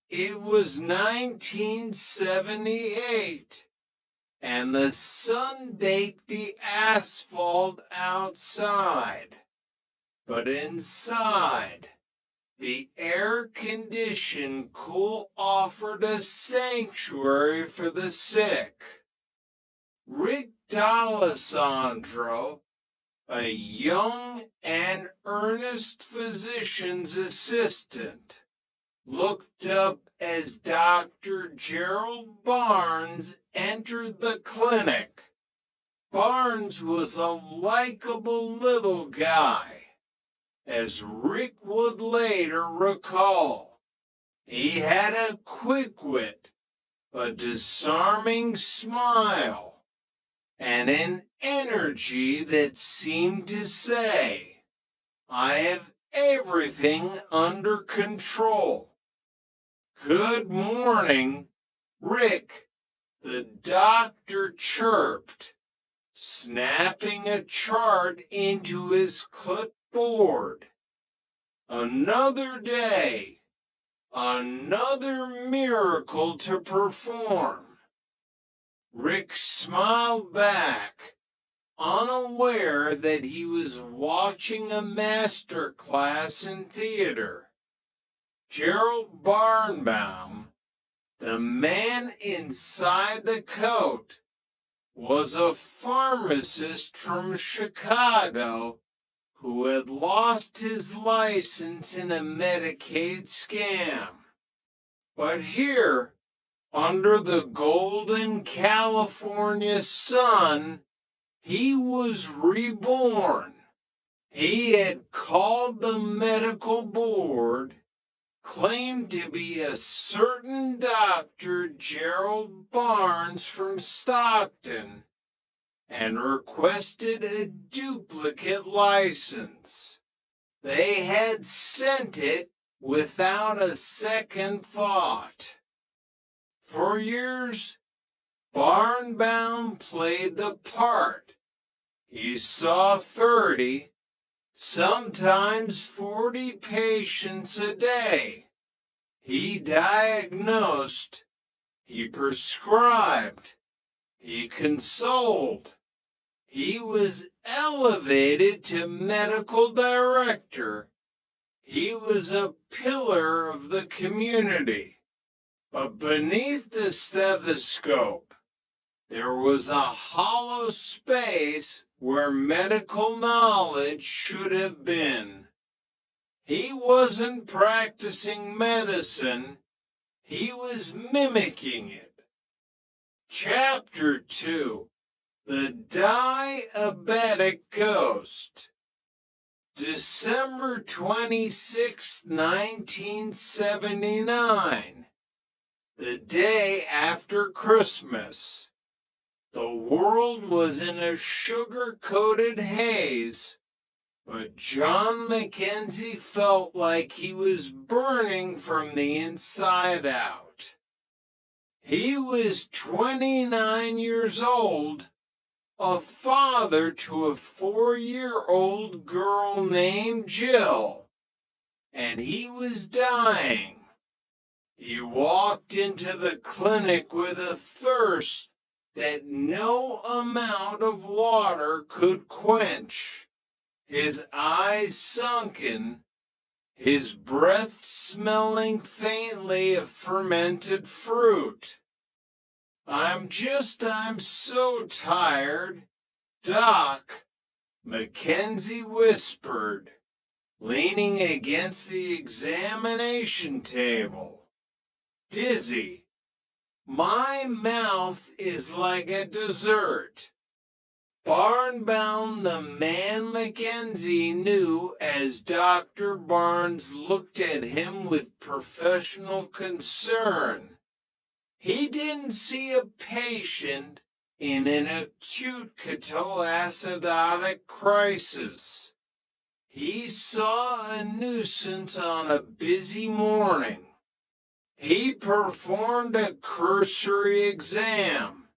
It was 1978, and the sun baked the asphalt outside. But inside, the air-conditioned cool offered a sanctuary for the sick. Rick D'Alessandro, a young and earnest physician's assistant, looked up as Dr. Gerald Barnes entered the clinic. Barnes was a likable little guy. As Rick would later recall, he had a quick wit, a disarming smile, and an energy that seemed to say, "I have everything under control." "Good morning, Rick," the doctor chirped, snapping a chart into his clipboard. Another day, another miracle to perform. Rick smiled back, unaware that he was watching a master class in theater. Gerald Barnbaum, The man inside the coat was a pharmacist from Chicago who had lost his license in a Medicaid scam. But here, under the golden California sun, he was reborn. He had called the medical board, claimed to be a certain Dr. Gerald Barnes from Stockton, and requested a duplicate license. They had sent it without a second thought. For years, Barnbound played the part. He saw 30, sometimes 40 patients a day. He diagnosed, he prescribed, he consoled. He was elevated to medical director. He was a pillar of the community. But beneath the stethoscope, there was a hollow space where medical knowledge should have been. He wasn't practicing medicine, he was mimicking it. Chapter 2, The Diabetic Ghost. December 26, 1979. The day after Christmas. The world was in a sugar-coated haze, but John Mackenzie felt like he was burning from the inside out. He was 29 years old, a father to a 4-year-old girl named Jill, and he was dying. He walked into the clinic with a thirst that no amount of water could quench. His eyes sunken, his breath smelling faintly of fermented fruit. I'm so tired, Doc, Mackenzie whispered, leaning against the examination table. Dizzy. My mouth is like a dessert. Barnbound, the man Mackenzie knew as Dr. Barnes, looked at him with professional concern. He didn't see a patient in an acute ketoacidotic crisis. He saw a nuisance on a busy morning. He performed a cursory exam,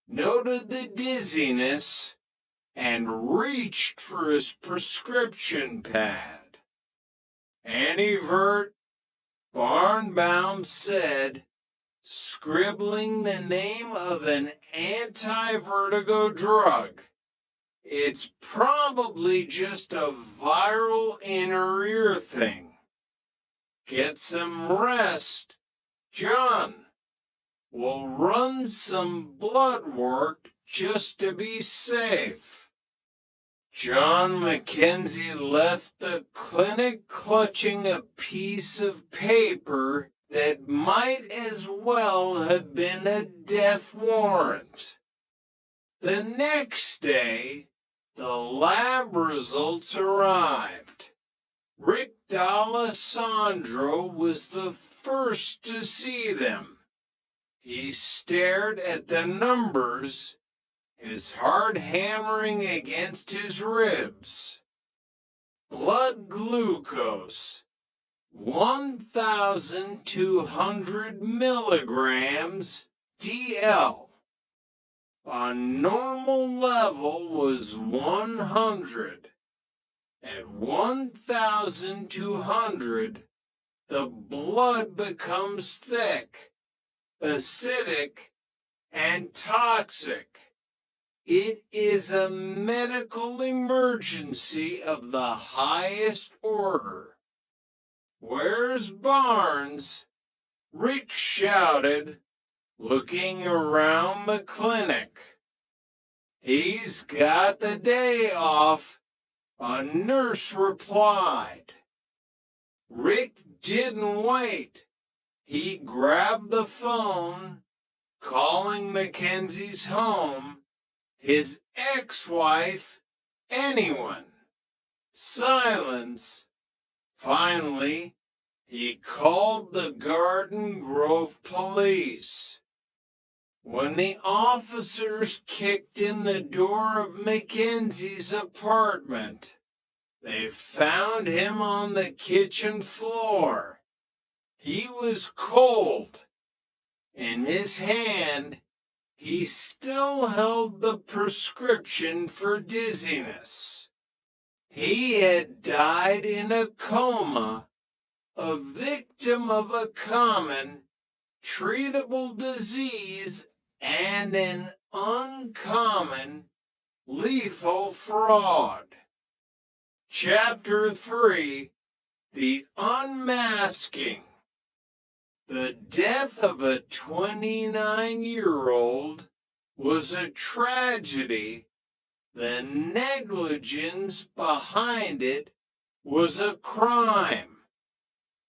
noted the dizziness, and reached for his prescription pad. Antivert, Barnbound said, scribbling the name of an anti-vertigo drug. It's probably just a viral inner ear thing. Get some rest, John. We'll run some blood work just to be safe. John Mackenzie left the clinic clutching a piece of paper that might as well have been a death warrant. The next day, the lab results arrived. Rick D'Alessandro was the first to see them. He stared at the numbers, his heart hammering against his ribs. Blood glucose, 1,200 milligrams DL. A normal level was 100. At 1,200, the blood becomes thick, acidic, and toxic. It is a medical emergency of the highest order. Where's Barnes? Rick shouted, looking around the clinic. He's got the day off, a nurse replied. Rick didn't wait. He grabbed the phone, calling Mackenzie's home, his ex-wife, anyone. Silence. Finally, he called the Garden Grove police. When the officers kicked in the door of Mackenzie's apartment, they found him on the kitchen floor. He was cold. In his hand, he still held the prescription for dizziness. He had died in a coma, a victim of a common, treatable disease and an uncommon, lethal fraud. Chapter 3, The Unmasking. The death of a 29-year-old was a tragedy. The negligence behind it was a crime.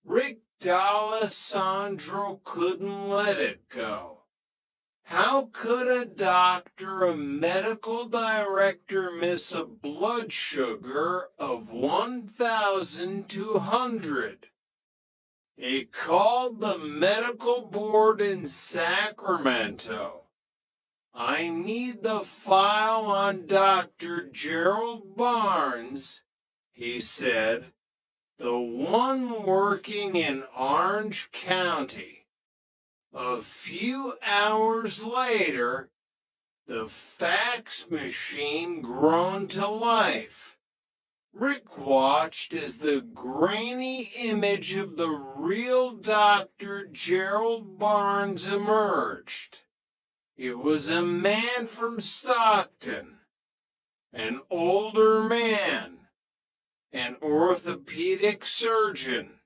Rick D'Alessandro couldn't let it go. How could a doctor, a medical director, miss a blood sugar of 1,200? He called the medical board in Sacramento. I need the file on Dr. Gerald Barnes, he said, the one working in Orange County. A few hours later, the fax machine groaned to life. Rick watched as the grainy image of the real Dr. Gerald Barnes emerged. It was a man from Stockton, an older man, an orthopedic surgeon,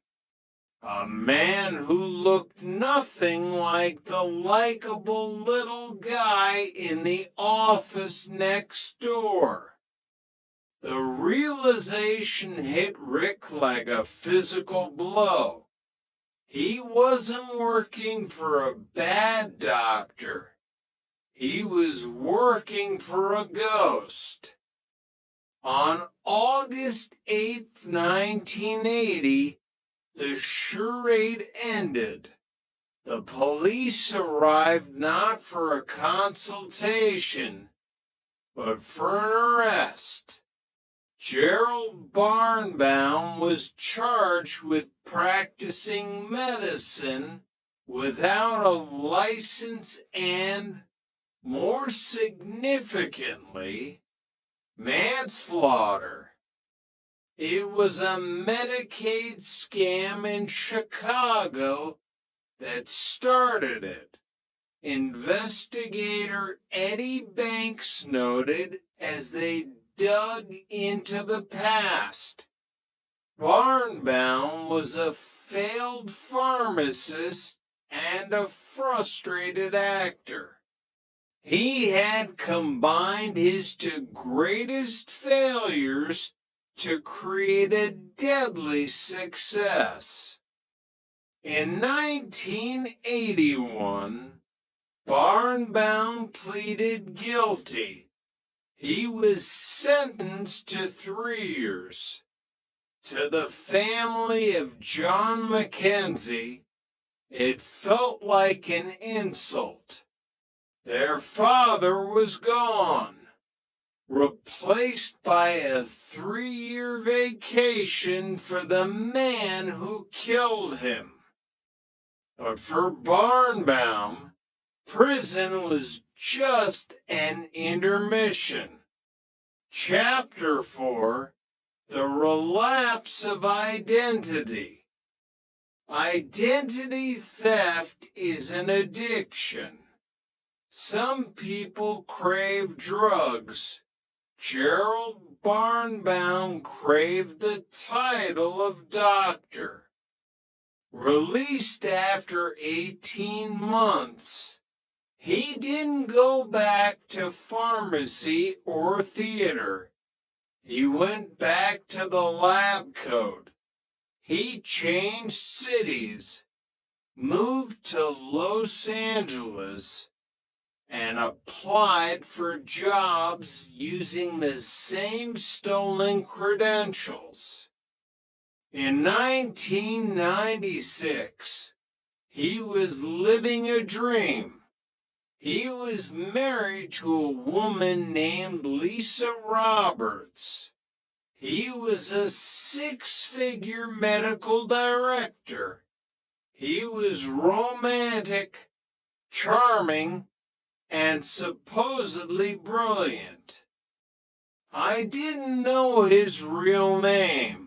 a man who looked nothing like the likable little guy in the office next door. The realization hit Rick like a physical blow. He wasn't working for a bad doctor. He was working for a ghost. On August 8th, 1980, the charade ended. The police arrived not for a consultation, but for an arrest. Gerald Barnbaum was charged with practicing medicine without a license and, more significantly, manslaughter. It was a Medicaid scam in Chicago that started it. Investigator Eddie Banks noted as they dug into the past. Barnbaum was a failed pharmacist and a frustrated actor. He had combined his two greatest failures to create a deadly success. In 1981, Barnbaum pleaded guilty. He was sentenced to 3 years. To the family of John Mackenzie, it felt like an insult. Their father was gone, replaced by a 3-year vacation for the man who killed him. But for Barnbaum, prison was just an intermission. Chapter 4, The Relapse of Identity. Identity theft is an addiction. Some people crave drugs. Gerald Barnbaum craved the title of doctor. Released after 18 months, he didn't go back to pharmacy or theater. He went back to the lab coat. He changed cities, moved to Los Angeles, and applied for jobs using the same stolen credentials. In 1996, he was living a dream. He was married to a woman named Lisa Roberts. He was a six-figure medical director. He was romantic, charming, and supposedly brilliant. I didn't know his real name.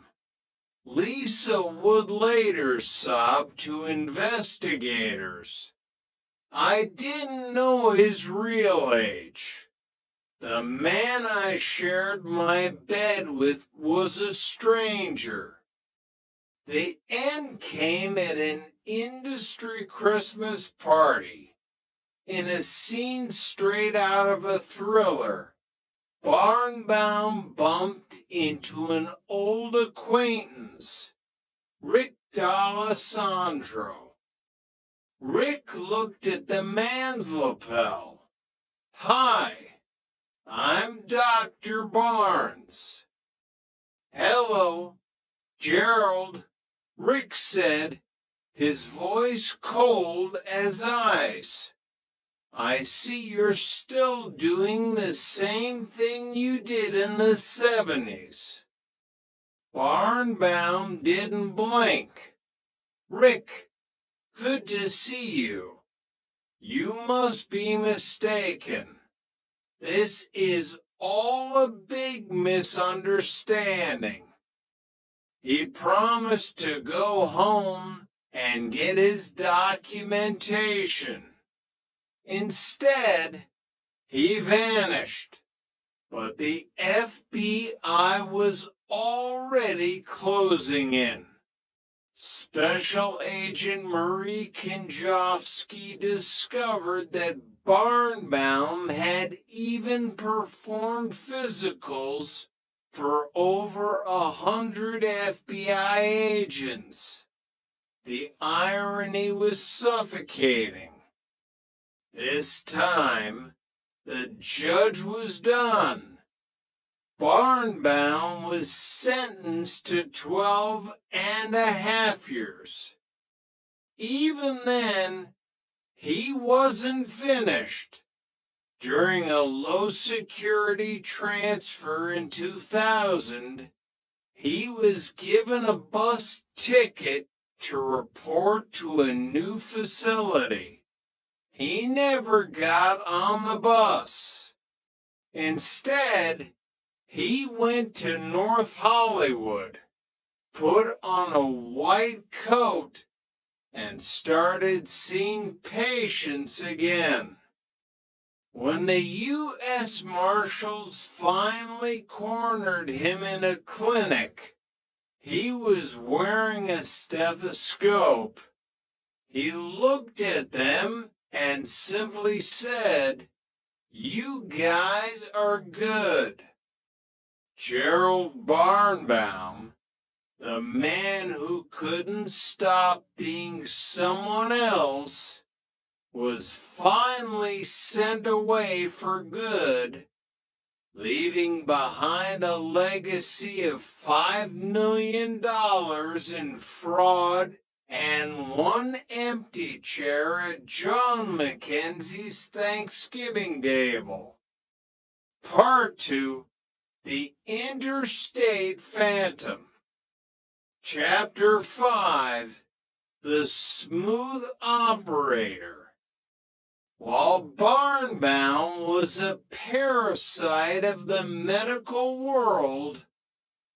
Lisa would later sob to investigators. I didn't know his real age. The man I shared my bed with was a stranger. The end came at an industry Christmas party. In a scene straight out of a thriller, Barnbaum bumped into an old acquaintance, Rick D'Alessandro. Rick looked at the man's lapel. "Hi, I'm Dr. Barnes." "Hello, Gerald," Rick said, his voice cold as ice. "I see you're still doing the same thing you did in the 70s. Barnbaum didn't blink. "Rick, good to see you. You must be mistaken. This is all a big misunderstanding." He promised to go home and get his documentation. Instead, he vanished. But the FBI was already closing in. Special Agent Marie Kinjofsky discovered that Barnbaum had even performed physicals for over 100 FBI agents. The irony was suffocating. This time, the judge was done. Barnbaum was sentenced to 12.5 years. Even then, he wasn't finished. During a low-security transfer in 2000, he was given a bus ticket to report to a new facility. He never got on the bus. Instead, he went to North Hollywood, put on a white coat, and started seeing patients again. When the U.S. Marshals finally cornered him in a clinic, he was wearing a stethoscope. He looked at them and simply said, "You guys are good." Gerald Barnbaum, the man who couldn't stop being someone else, was finally sent away for good, leaving behind a legacy of $5 million in fraud and one empty chair at John Mackenzie's Thanksgiving table. Part 2, The Interstate Phantom. Chapter 5, The Smooth Operator. While Barnbaum was a parasite of the medical world,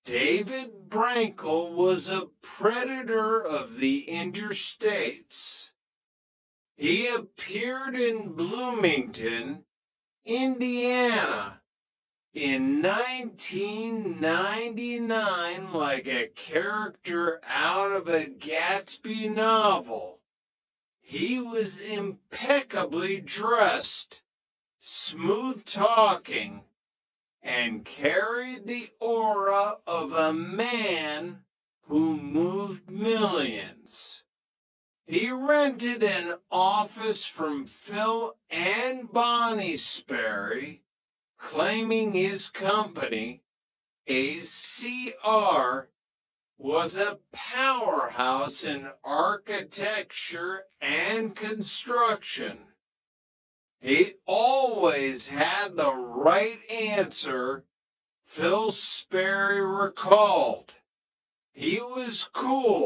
David Brankel was a predator of the interstates. He appeared in Bloomington, Indiana, In 1999, like a character out of a Gatsby novel, he was impeccably dressed, smooth-talking, and carried the aura of a man who moved millions. He rented an office from Phil and Bonnie Sperry, claiming his company, ACR, was a powerhouse in architecture and construction. He always had the right answer, Phil Sperry recalled. He was cool.